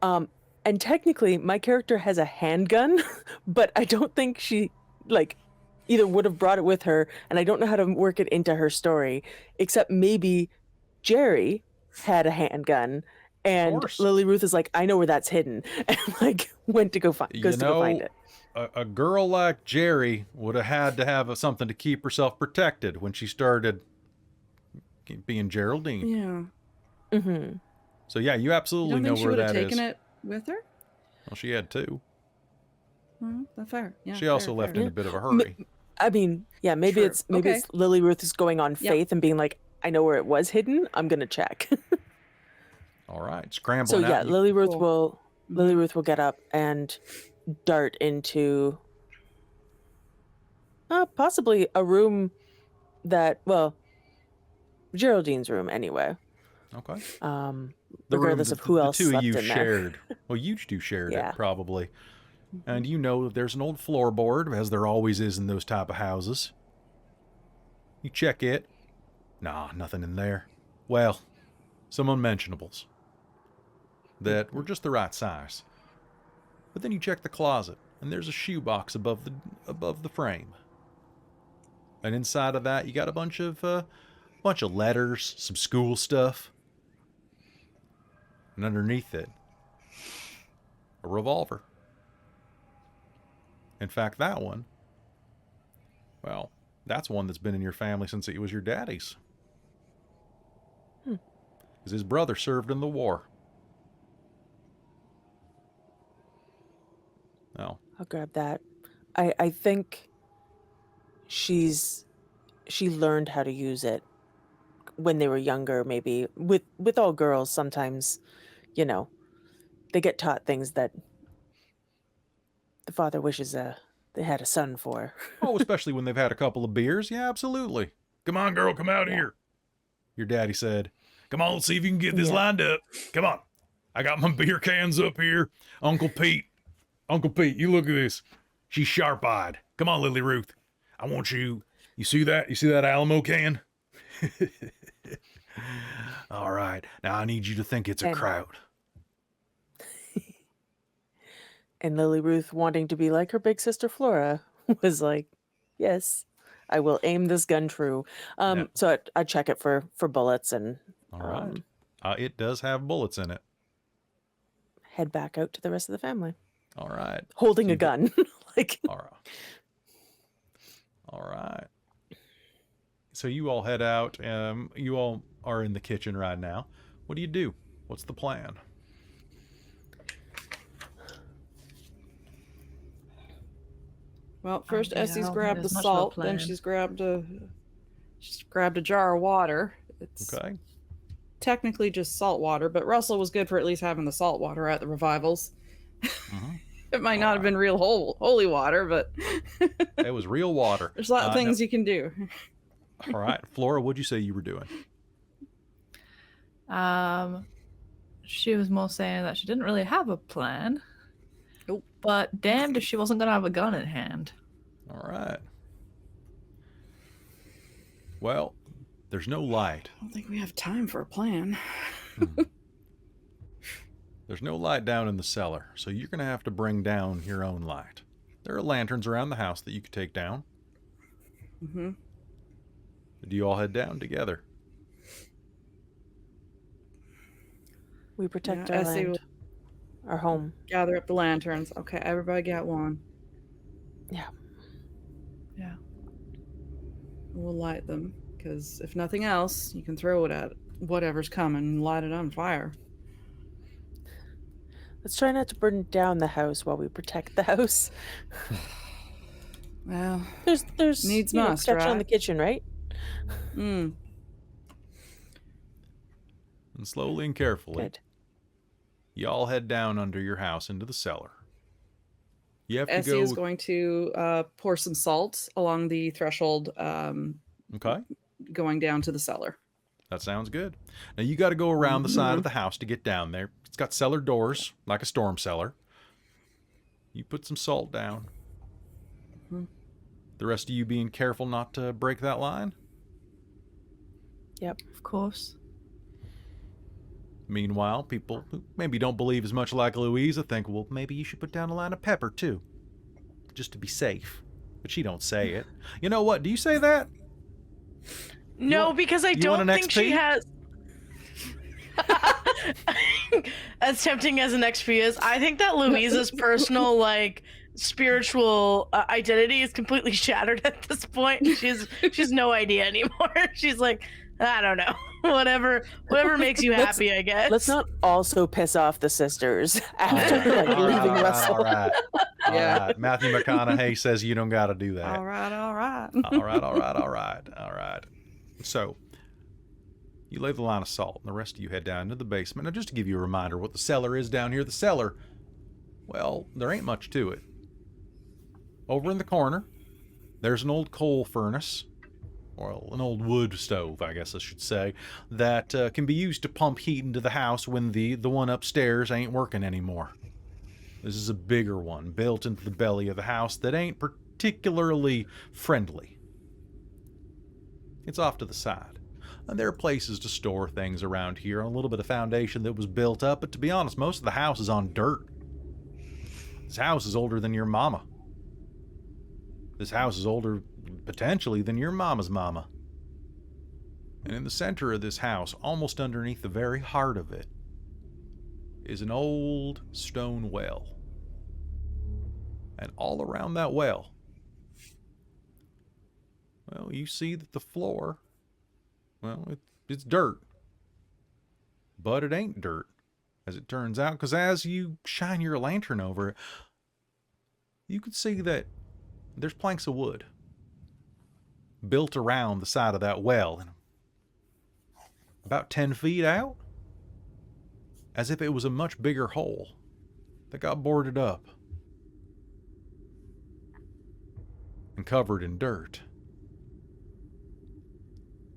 And technically, my character has a handgun, but I don't think she either would have brought it with her, and I don't know how to work it into her story, except maybe Jerry had a handgun, and course. Lily-Ruth is like, I know where that's hidden, and went to go find You goes to go find know, it. a girl like Jerry would have had to have something to keep herself protected when she started being Geraldine. Yeah. Mm-hmm. So yeah, you You absolutely don't know think she where would have that taken is. it with her? Well, she had two. That's fair. Yeah. She also left in Yeah. a bit of a hurry. I mean, yeah, maybe True. it's Okay. Lily-Ruth is going on Yep. faith and being like, I know where it was hidden. I'm gonna check. All right, So scrambling yeah, out. Lily-Ruth Cool. will get up and dart into possibly a room that, well, Geraldine's room anyway. Okay. The The room regardless that of who else the two of slept you in there. shared. Well, you two shared Yeah. it probably, and you know that there's an old floorboard, as there always is in those type of houses. You check it. Nah, nothing in there. Well, some unmentionables that were just the right size. But then you check the closet, and there's a shoebox above the frame. And inside of that, you got a bunch of letters, some school stuff. And underneath it, a revolver. In fact, that one, well, that's one that's been in your family since it was your daddy's. Because his brother served in the war. Well, I'll grab that. I think she learned how to use it when they were younger, maybe. With all girls, sometimes, they get taught things that the father wishes they had a son for. oh, especially when they've had a couple of beers. Yeah, absolutely. Come on, girl, come out here. Your daddy said, come on, let's see if you can get this Yeah. lined up. Come on. I got my beer cans up here. Uncle Pete, you look at this. She's sharp-eyed. Come on, Lily-Ruth. I want you. You see that? You see that Alamo can? All right. Now I need you to think it's a And- crowd. And Lily-Ruth wanting to be like her big sister Flora was like, yes, I will aim this gun true. Yeah. So I check it for bullets and All right. It does have bullets in it. head back out to the rest of the family, All right. holding So a gun. Like, All right. All right. So you all head out. You all are in the kitchen right now. What do you do? What's the plan? Well, first yeah, I Essie's don't think grabbed the there's much of a salt, then plan. she's grabbed a jar of water. It's Okay. technically just salt water, but Russell was good for at least having the salt water at the revivals. Mm-hmm. It might not have been real holy water, but It was real water. there's a lot of things you can do. All right. Flora, what'd you say you were doing? She was more saying that she didn't really have a plan. Nope. But damned if she wasn't gonna have a gun in hand. All right. Well, there's no light. I don't think we have time for a plan. There's no light down in the cellar, so you're going to have to bring down your own light. There are lanterns around the house that you could take down. Mm-hmm. Do you all head down together? we protect Yeah, our Essie land, our home. Gather up the lanterns. Okay, everybody get one. Yeah. Yeah. We'll light them, because if nothing else, you can throw it at whatever's coming and light it on fire. Let's try not to burn down the house while we protect the house. Well, There's Needs you know, must, protection on right? the kitchen, right? mm. And slowly and carefully, Good. you all head down under your house into the cellar. You have to Essie go... is going to pour some salt along the threshold, Okay, going down to the cellar. that sounds good. Now you got to go around the side of the house to get down there. It's got cellar doors, like a storm cellar. You put some salt down. The rest of you being careful not to break that line. Yep. Of course. Meanwhile, people who maybe don't believe as much like Louisa think, well, maybe you should put down a line of pepper too, just to be safe. But she don't say it. You know what? Do you say that? No, because I you don't want an think she XP? has. As tempting as an XP is, I think that Louisa's personal, like, spiritual identity is completely shattered at this point. She's no idea anymore. She's like, I don't know, whatever makes you happy, I guess. Let's not also piss off the sisters after like leaving Russell. All right. Yeah. All right. Matthew McConaughey says you don't got to do that. All right. All right. So, you lay the line of salt, and the rest of you head down into the basement. Now, just to give you a reminder what the cellar is down here, the cellar, well, there ain't much to it. Over in the corner, there's an old coal furnace, or an old wood stove, I guess I should say, that can be used to pump heat into the house when the one upstairs ain't working anymore. This is a bigger one, built into the belly of the house that ain't particularly friendly. It's off to the side. And there are places to store things around here on a little bit of foundation that was built up, but to be honest, most of the house is on dirt. This house is older than your mama. This house is older, potentially, than your mama's mama. And in the center of this house, almost underneath the very heart of it, is an old stone well. And all around that well, well, you see that the floor, well, it's dirt. But it ain't dirt, as it turns out, because as you shine your lantern over it, you can see that there's planks of wood built around the side of that well, and about 10 feet out, as if it was a much bigger hole that got boarded up and covered in dirt.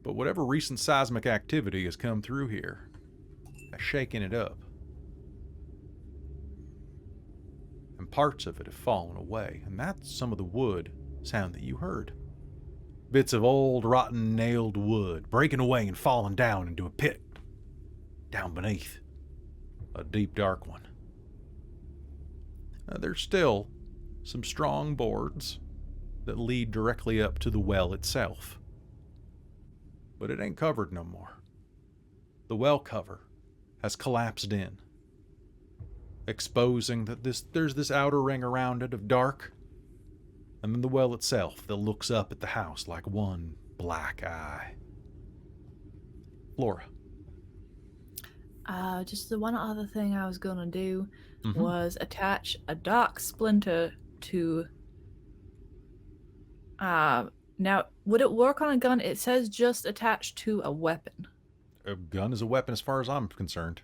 But whatever recent seismic activity has come through here has shaken it up. And parts of it have fallen away, and that's some of the wood sound that you heard. Bits of old, rotten, nailed wood breaking away and falling down into a pit down beneath. A deep, dark one. There's still some strong boards that lead directly up to the well itself. But it ain't covered no more. The well cover has collapsed in, exposing that there's this outer ring around it of dark, and then the well itself that looks up at the house like one black eye. Flora. Just the one other thing I was gonna do Mhm. was attach a dark splinter to. Now, would it work on a gun? It says just attached to a weapon. A gun is a weapon as far as I'm concerned.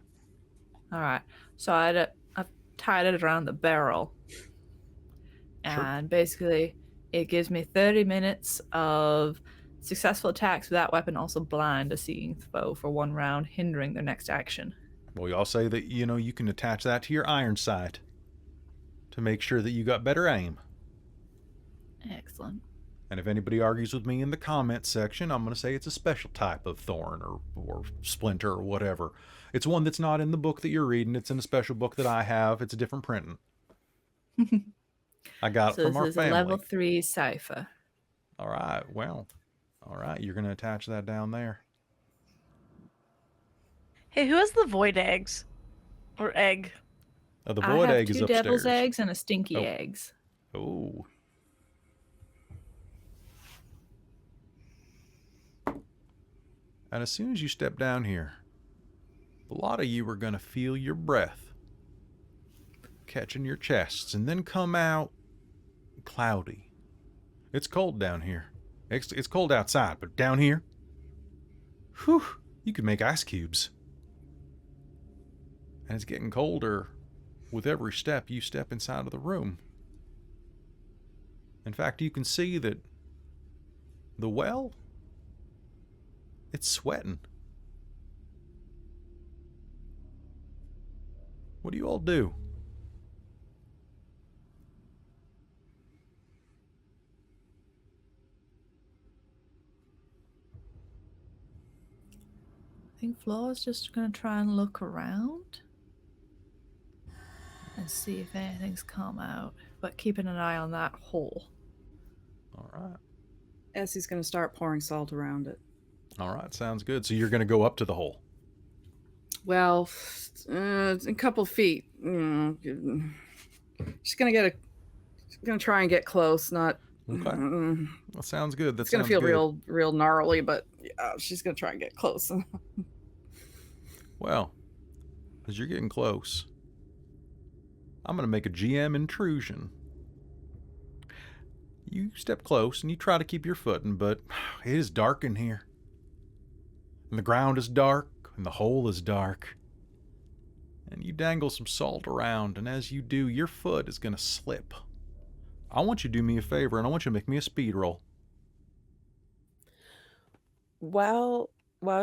All right, so I've tied it around the barrel, Sure. and basically it gives me 30 minutes of successful attacks with that weapon, also blind a seeing foe for 1 round, hindering their next action. Well, y'all say that, you can attach that to your iron sight to make sure that you got better aim. Excellent. And if anybody argues with me in the comments section, I'm going to say it's a special type of thorn or splinter or whatever. It's one that's not in the book that you're reading. It's in a special book that I have. It's a different printing. I got it from our this is family. a level 3 cipher. All right. Well, all right. You're going to attach that down there. Hey, who has the void eggs? Or egg? The I void have egg is 2 upstairs. devil's eggs and a stinky Oh. eggs. Oh. And as soon as you step down here, a lot of you are going to feel your breath catching your chests and then come out cloudy. It's cold down here. It's cold outside, but down here, whew, you could make ice cubes. And it's getting colder with every step you step inside of the room. In fact, you can see that the well, it's sweating. What do you all do? I think Flora's just going to try and look around and see if anything's come out, but keeping an eye on that hole. All right. Essie's going to start pouring salt around it. All right, sounds good. So you're going to go up to the hole. Well, a couple feet. She's gonna try and get close. Not. Okay. That sounds good. It's gonna feel real gnarly, but yeah, she's gonna try and get close. Well, as you're getting close, I'm going to make a GM intrusion. You step close and you try to keep your footing, but it is dark in here. And the ground is dark, and the hole is dark. And you dangle some salt around, and as you do, your foot is going to slip. I want you to do me a favor, and I want you to make me a speed roll. While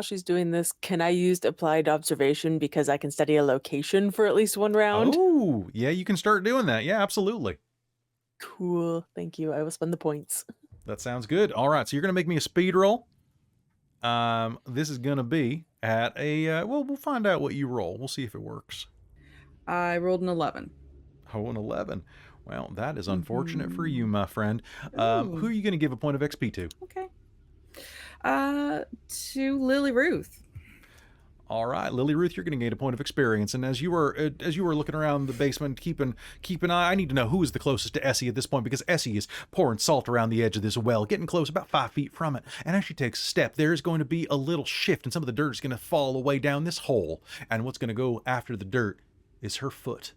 she's doing this, can I use applied observation because I can study a location for at least 1 round? Oh, yeah, you can start doing that. Yeah, absolutely. Cool. Thank you. I will spend the points. That sounds good. All right, so you're going to make me a speed roll. This is going to be at a, we'll find out what you roll. We'll see if it works. I rolled an 11. Oh, an 11. Well, that is unfortunate for you, my friend. Who Ooh. are you going to give a point of XP to? Okay. To Lily-Ruth. All right, Lily-Ruth, you're going to gain a point of experience. And as you were looking around the basement, keep an eye. I need to know who is the closest to Essie at this point, because Essie is pouring salt around the edge of this well, getting close, about 5 feet from it. And as she takes a step, there is going to be a little shift, and some of the dirt is going to fall away down this hole. And what's going to go after the dirt is her foot.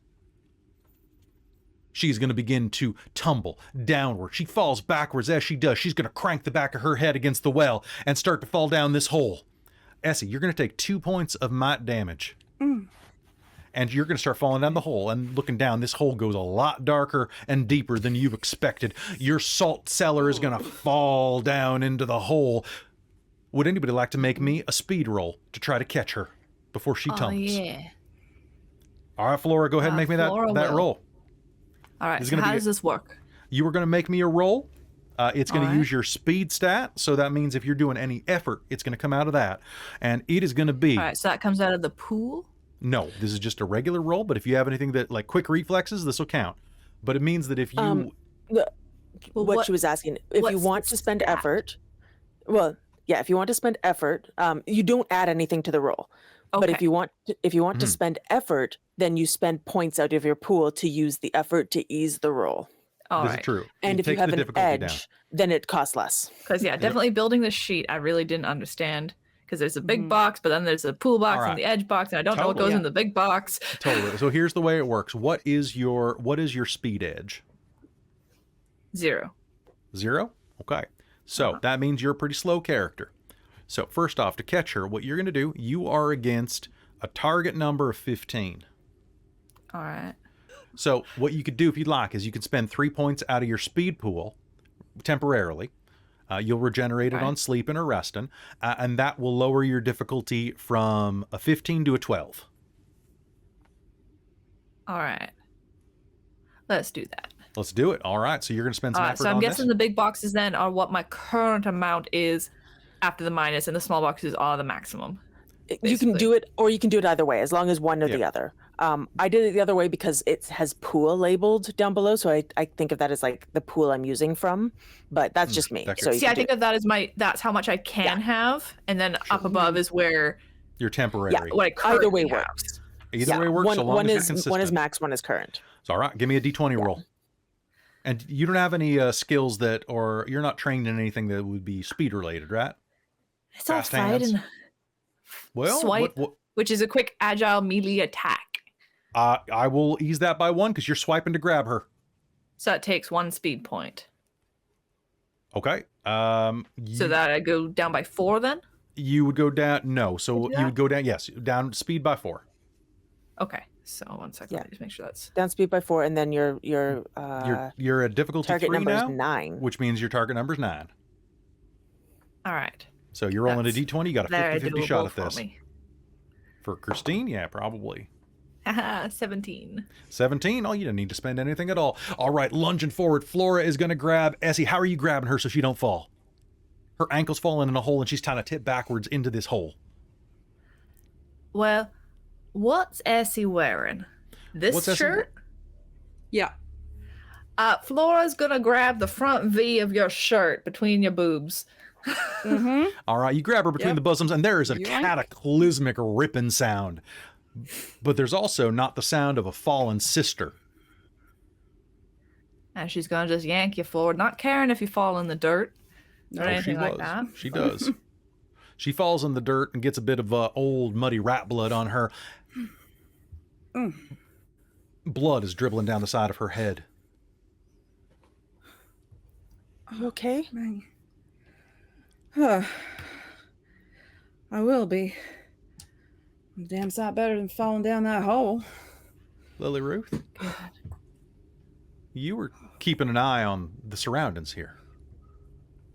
She's going to begin to tumble downward. She falls backwards. As she does, she's going to crank the back of her head against the well and start to fall down this hole. Essie, you're going to take 2 points of might damage. And you're going to start falling down the hole and looking down. This hole goes a lot darker and deeper than you've expected. Your salt cellar is going to fall down into the hole. Would anybody like to make me a speed roll to try to catch her before she tumbles? Oh, yeah. All right, Flora, go ahead and make me that Flora will. roll. All right, This is so gonna how be does this work? You are going to make me a roll. It's going to All right. use your speed stat, so that means if you're doing any effort, it's going to come out of that. And it is going to be... All right, so that comes out of the pool? No, this is just a regular roll, but if you have anything that, like quick reflexes, this will count. But it means that if you... Well, what she was asking. If you what's want the to spend stat? effort, well, yeah, if you want to spend effort, you don't add anything to the roll. But if Okay. you want to Mhm. spend effort, then you spend points out of your pool to use the effort to ease the roll. All This is right. true. And It if you takes have the an difficulty down. edge, then it costs less. Because yeah, definitely building this sheet, I really didn't understand. Because there's a big Mhm. box, but then there's a pool box All and the edge box, and I don't know what Totally. goes in the big box. Totally. So here's the way it works. What is your speed edge? 0. 0? Okay. So that means you're a pretty slow character. So first off, to catch her, what you're going to do, you are against a target number of 15. All right. So what you could do if you'd like is you could spend 3 points out of your speed pool temporarily. You'll regenerate it Okay. on sleeping or resting, and that will lower your difficulty from a 15 to a 12. All right. Let's do that. Let's do it. All right. So you're going to spend some All right. effort So I'm on guessing this. the big boxes then are what my current amount is after the minus, and the small boxes are the maximum. You can Basically. do it, or you can do it either way, as long as one or the Yeah. other. I did it the other way because it has pool labeled down below, so I think of that as like the pool I'm using from. But that's just me. That's So you See, can I think of that as that's how much I can have, and then up above is where You're temporary. what I currently either way have. works. Either way works so long one as you're is consistent. one is max, one is current. So, all right, give me a d20 roll. And you don't have any skills that, or you're not trained in anything that would be speed related, right? It's all Fast hands. fighting, Well, Swipe. what, which is a quick, agile melee attack. I will ease that by 1 because you're swiping to grab her. So that takes 1 speed point. Okay. So that I go down by 4 then? You would go down. No. So do you that? would go down. Yes, down speed by 4. Okay. So 1 second. Yeah. Let me just make sure that's. Down speed by 4, and then your You're at difficulty target 3 number is now, 9. which means your target number is 9. All right. So you're rolling a That's d20. You got a Very 50-50 shot doable at for this. me. For Christine, yeah, probably. Haha, 17. 17. Oh, you didn't need to spend anything at all. All right, lunging forward. Flora is going to grab Essie. How are you grabbing her so she don't fall? Her ankle's falling in a hole and she's trying to tip backwards into this hole. Well, what's Essie wearing? This What's Essie shirt? Yeah. Flora's gonna grab the front V of your shirt between your boobs. Mm-hmm. All right, you grab her between Yep. the bosoms and there is a Yoink. cataclysmic ripping sound. But there's also not the sound of a fallen sister. And she's gonna just yank you forward, not caring if you fall in the dirt or Oh, she anything like was. that. She does. She falls in the dirt and gets a bit of old muddy rat blood on her. Blood is dribbling down the side of her head. You okay? I will be. Damn sight better than falling down that hole. Lily-Ruth, you were keeping an eye on the surroundings here.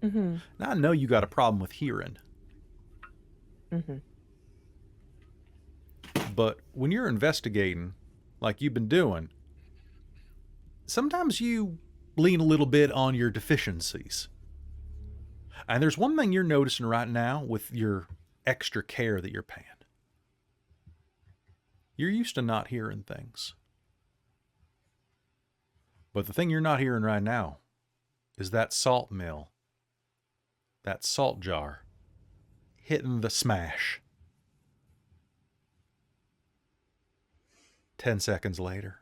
Mm-hmm. Now, I know you got a problem with hearing, Mm-hmm. but when you're investigating like you've been doing, sometimes you lean a little bit on your deficiencies. And there's one thing you're noticing right now with your extra care that you're paying. You're used to not hearing things. But the thing you're not hearing right now is that salt mill, that salt jar, hitting the smash. 10 seconds later.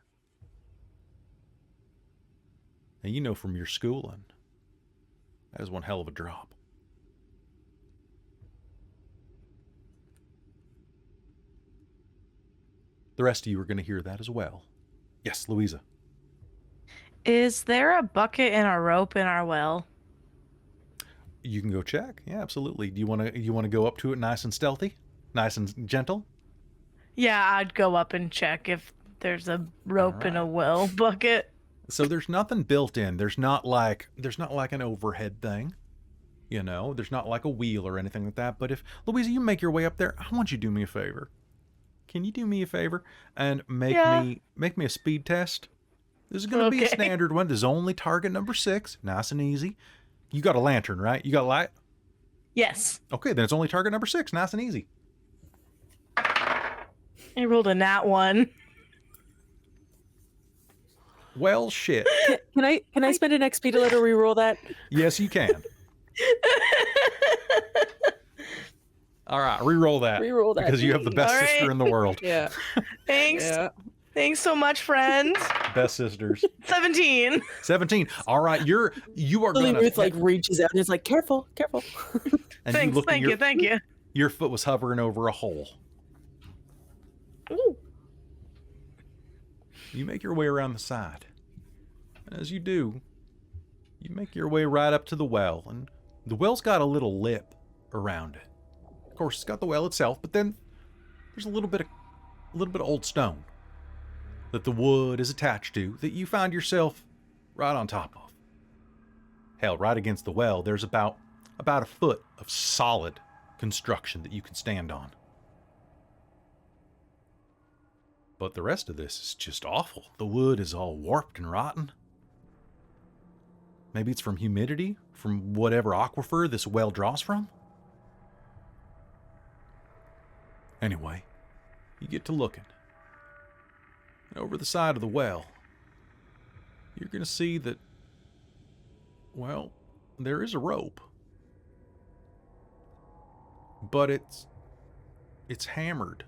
And you know from your schooling, that is one hell of a drop. The rest of you are going to hear that as well. Yes, Louisa. Is there a bucket and a rope in our well? You can go check. Yeah, absolutely. Do you want to go up to it nice and stealthy? Nice and gentle? Yeah, I'd go up and check if there's a rope in a well bucket. So there's nothing built in. There's not like an overhead thing. You know, there's not like a wheel or anything like that. But if Louisa, you make your way up there, I want you to do me a favor. Can you do me a favor and make me a speed test? This is going to be a Okay. standard one. This is only target number 6. Nice and easy. You got a lantern, right? You got light? Yes. Okay, then it's only target number 6. Nice and easy. I rolled a nat 1. Well, shit. Can I spend an XP to let her reroll that? Yes, you can. All right, re-roll that. Reroll that. Because you have the best All right. sister in the world. Yeah. Thanks. Yeah. Thanks so much, friends. Best sisters. 17. 17. All right, you are going Lily-Ruth to... like reaches out and is like, careful, careful. And Thanks. look, Thank you. Your foot was hovering over a hole. Ooh. You make your way around the side. And as you do, you make your way right up to the well. And the well's got a little lip around it. Of course, it's got the well itself, but then there's a little bit of old stone that the wood is attached to that you find yourself right on top of. Hell, right against the well, there's about a foot of solid construction that you can stand on. But the rest of this is just awful. The wood is all warped and rotten. Maybe it's from humidity, from whatever aquifer this well draws from. Anyway, you get to looking. And over the side of the well, you're going to see that, well, there is a rope. But it's hammered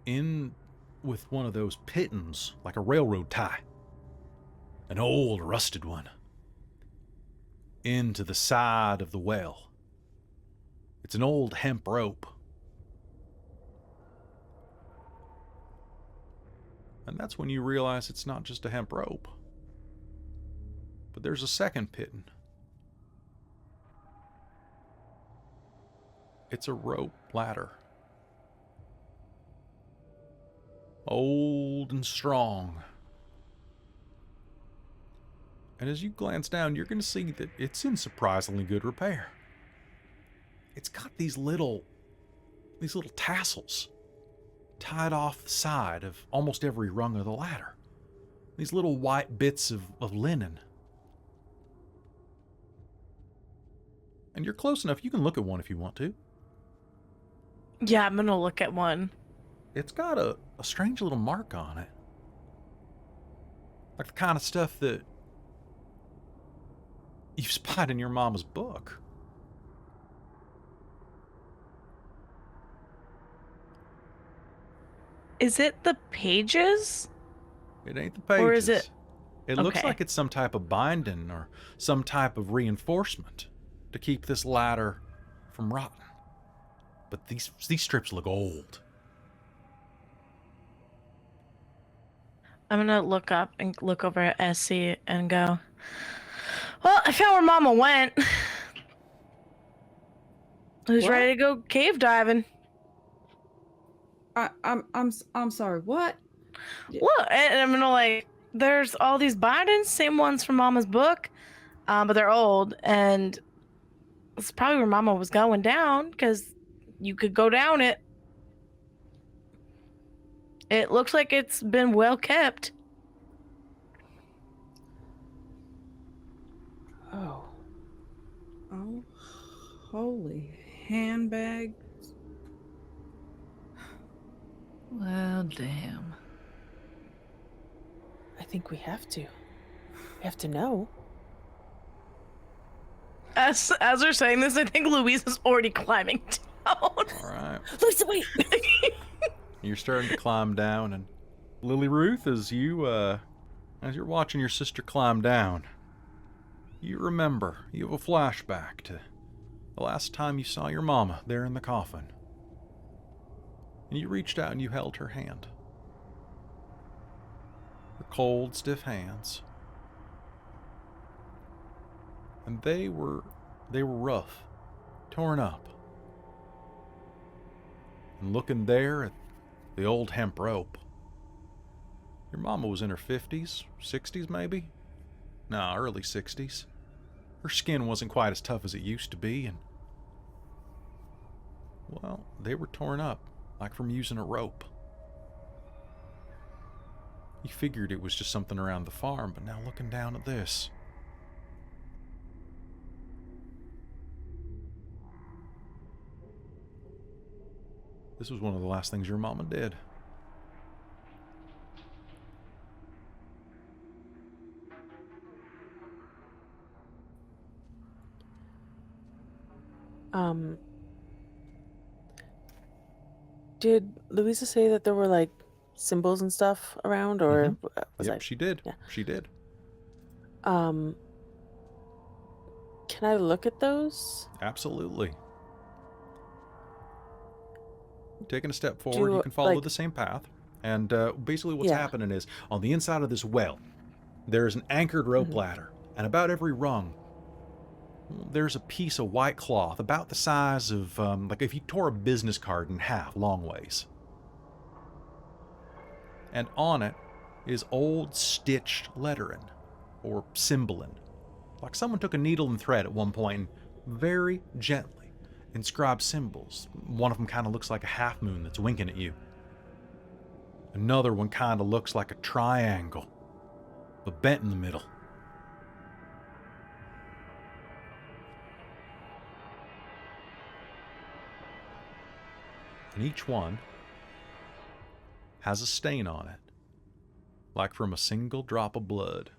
in with one of those pittons, like a railroad tie. An old rusted one. Into the side of the well. It's an old hemp rope. And that's when you realize it's not just a hemp rope. But there's a second pitton. It's a rope ladder. Old and strong. And as you glance down, you're going to see that it's in surprisingly good repair. It's got these little tassels tied off the side of almost every rung of the ladder. These little white bits of linen. And you're close enough, you can look at one if you want to. Yeah, I'm gonna look at one. It's got a strange little mark on it. Like the kind of stuff that you've spied in your mama's book. Is it the pages? It ain't the pages. Or is it... It looks Okay. like it's some type of binding or some type of reinforcement to keep this ladder from rotting. But these strips look old. I'm gonna look up and look over at Essie and go, well, I found where Mama went. Who's What? ready to go cave diving? I'm sorry. What? Look, and I'm gonna like, there's all these bindings, same ones from Mama's book, but they're old, and it's probably where Mama was going down, because you could go down it. It looks like it's been well kept. Oh. Oh, holy handbag. Well, damn. I think we have to. We have to know. As they're saying this, I think Louisa's already climbing down. All right. Louisa, wait! You're starting to climb down, and Lily-Ruth, as you're watching your sister climb down, you remember, you have a flashback to the last time you saw your mama there in the coffin. And you reached out and you held her hand. Her cold, stiff hands. And they were rough, torn up. And looking there at the old hemp rope, your mama was in her 50s, 60s maybe? Nah, early 60s. Her skin wasn't quite as tough as it used to be, and, well, they were torn up, like from using a rope. You figured it was just something around the farm, but now looking down at this. This was one of the last things your mama did. Did Louisa say that there were like symbols and stuff around, or was Yep, she did. Yeah. She did. Can I look at those? Absolutely. Taking a step forward, you can follow the same path. And basically what's happening is, on the inside of this well, there's an anchored rope ladder. And about every rung, there's a piece of white cloth about the size of, like if you tore a business card in half, long ways. And on it is old stitched lettering, or symboling. Like someone took a needle and thread at one point and very gently inscribed symbols. One of them kind of looks like a half moon that's winking at you. Another one kind of looks like a triangle, but bent in the middle. And each one has a stain on it, like from a single drop of blood.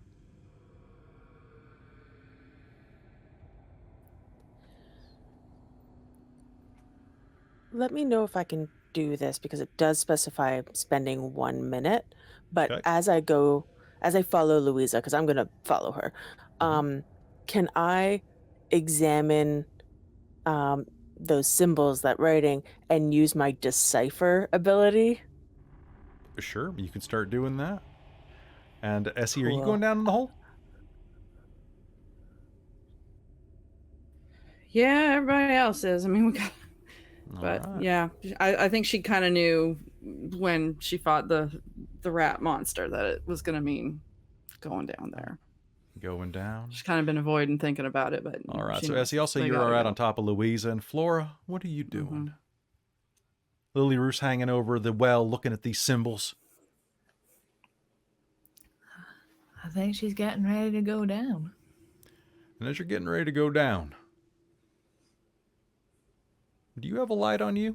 Let me know if I can do this, because it does specify spending 1 minute. But Okay. as I follow Louisa, because I'm going to follow her, can I examine those symbols, that writing, and use my decipher ability? Sure, you can start doing that. And Essie, are you Cool. going down in the hole? Yeah, everybody else is. I mean, we got. But Alright. yeah, I think she kind of knew when she fought the rat monster that it was going to mean going down there. Going down. She's kind of been avoiding thinking about it, but Alright, she so knows Essie, I'll say they you're gotta alright go. on top of Louisa. And Flora, what are you doing? Lily-Ruth's hanging over the well looking at these symbols. I think she's getting ready to go down. And as you're getting ready to go down, do you have a light on you?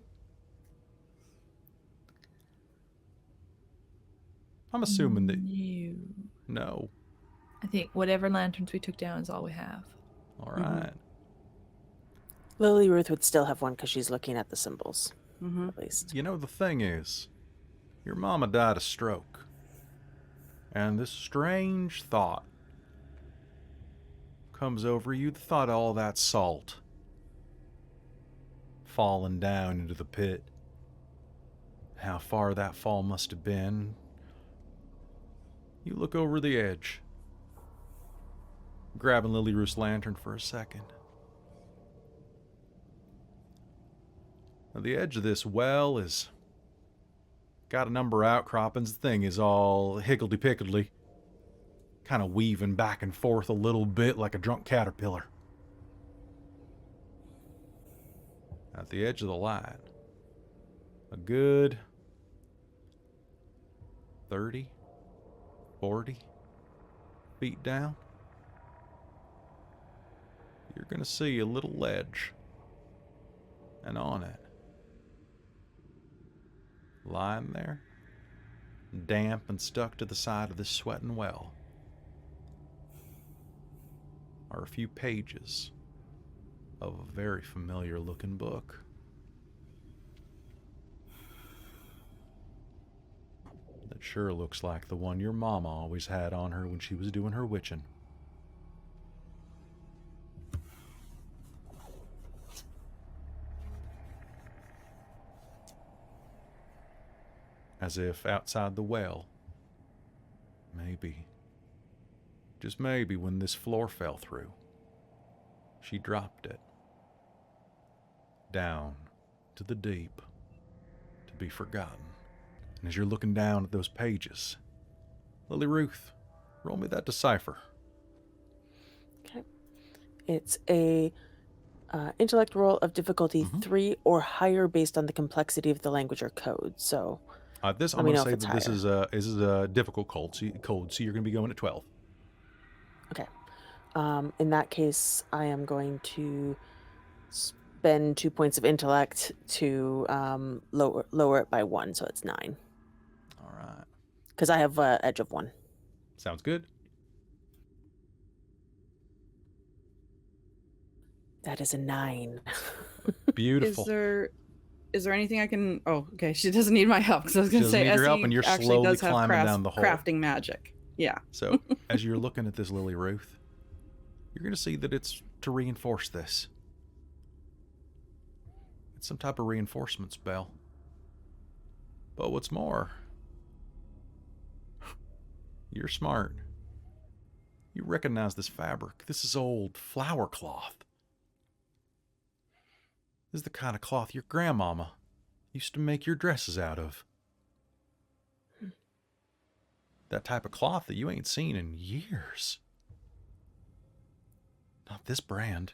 I'm assuming that... No. I think whatever lanterns we took down is all we have. Alright. Lily-Ruth would still have one because she's looking at the symbols, at least. You know, the thing is, your mama died of stroke. And this strange thought comes over you, the thought of all that salt falling down into the pit. How far that fall must have been. You look over the edge, grabbing Lily-Ruth's lantern for a second. Now, the edge of this well is got a number of outcroppings. The thing is all higgledy-piggledy, kind of weaving back and forth a little bit like a drunk caterpillar. At the edge of the light, a good 30, 40 feet down, you're going to see a little ledge. And on it, lying there, damp and stuck to the side of this sweating well, are a few pages of a very familiar looking book. That sure looks like the one your mama always had on her when she was doing her witching. As if outside the well, maybe, just maybe, when this floor fell through, she dropped it down to the deep to be forgotten. And as you're looking down at those pages, Lily-Ruth, roll me that decipher. Okay. It's a intellect roll of difficulty 3 or higher based on the complexity of the language or code. So This, I'm let me going to know if say it's that this is a difficult code, so you're going to be going at 12. Okay. In that case, I am going to spend 2 points of intellect to lower it by 1, so it's 9. All right. Because I have edge of 1. Sounds good. That is a 9. Beautiful. Is there anything I can? Oh, okay. She doesn't need my help because I was going to say Essie Essie and you're actually slowly does have climbing down the hole. crafting magic. Yeah. So as you're looking at this Lily-Ruth, you're going to see that it's to reinforce this. It's some type of reinforcement spell. But what's more, you're smart. You recognize this fabric. This is old flower cloth. This is the kind of cloth your grandmama used to make your dresses out of. That type of cloth that you ain't seen in years. Not this brand.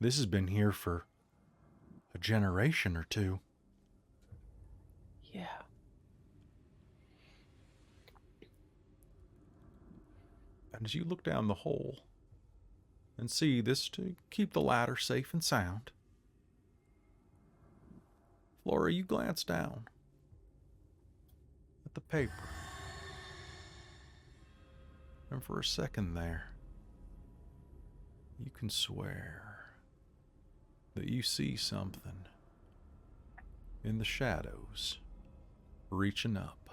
This has been here for a generation or two. Yeah. And as you look down the hole and see this to keep the ladder safe and sound, Flora, you glance down at the paper. And for a second there, you can swear that you see something in the shadows reaching up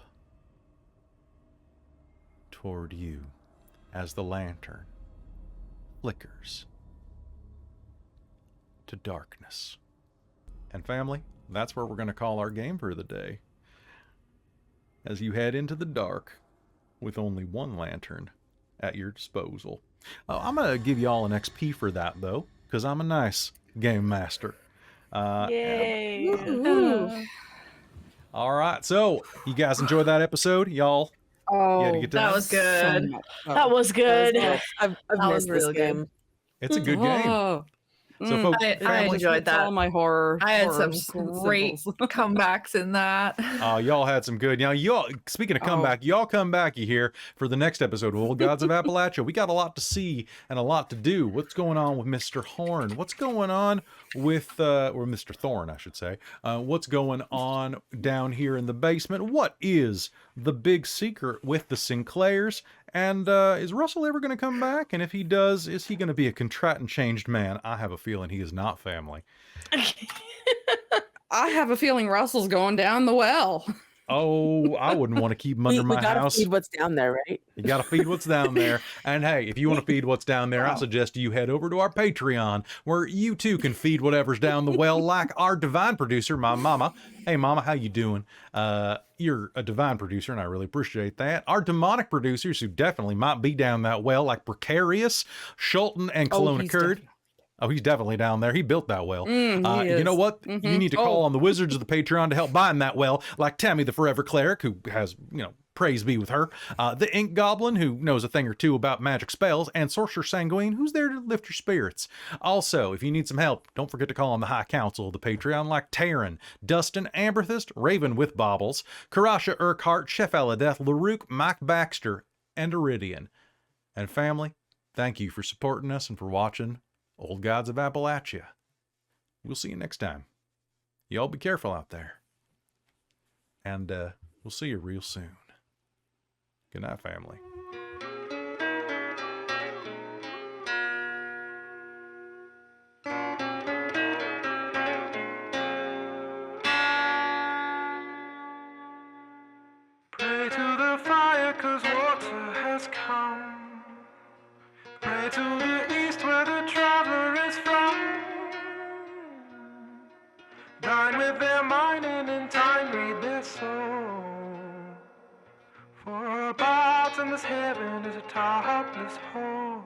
toward you as the lantern flickers to darkness. And family, that's where we're going to call our game for the day. As you head into the dark with only one lantern at your disposal. I'm going to give y'all an XP for that, though, because I'm a nice game master. Yay! All right, so you guys enjoyed that episode? Y'all? Oh, You had to get that was good. So much fun. That was good. I've That was missed this real good. game. It's a good game. Oh. So, folks, I family, enjoyed that. All my horror. I had some horror great symbols. comebacks in that. y'all had some good. Now, y'all, speaking of comeback, y'all come back here for the next episode of Old Gods of Appalachia. We got a lot to see and a lot to do. What's going on with Mr. Horn? What's going on with, or Mr. Thorn, I should say. What's going on down here in the basement? What is the big secret with the Sinclairs? And is Russell ever going to come back? And if he does, is he going to be a contrite and changed man? I have a feeling he is not, family. I have a feeling Russell's going down the well. Oh, I wouldn't want to keep him under We my gotta house. feed what's down there, right? You got to feed what's down there. And hey, if you want to feed what's down there, I suggest you head over to our Patreon, where you too can feed whatever's down the well, like our divine producer, my mama. Hey, mama, how you doing? You're a divine producer, and I really appreciate that. Our demonic producers, who definitely might be down that well, like Precarious, Schulten, and Kelowna Curd. Oh, he's definitely down there. He built that well. He You know is. what? You need to call on the wizards of the Patreon to help buying that well, like Tammy the Forever Cleric, who has, praise be with her. The Ink Goblin, who knows a thing or two about magic spells, and Sorcerer Sanguine, who's there to lift your spirits. Also, if you need some help, don't forget to call on the High Council of the Patreon, like Taryn, Dustin, Amberthist, Raven with Baubles, Karasha Urquhart, Chef Aladeth, Larouk, Mike Baxter, and Iridian. And family, thank you for supporting us and for watching Old Gods of Appalachia. We'll see you next time. Y'all be careful out there. And we'll see you real soon. Good night, family. Pray to the fire, 'cause water has come. Pray to the east, where the traveler is from. Dine with their mind and in time read their soul. For about in this heaven is a topless hole.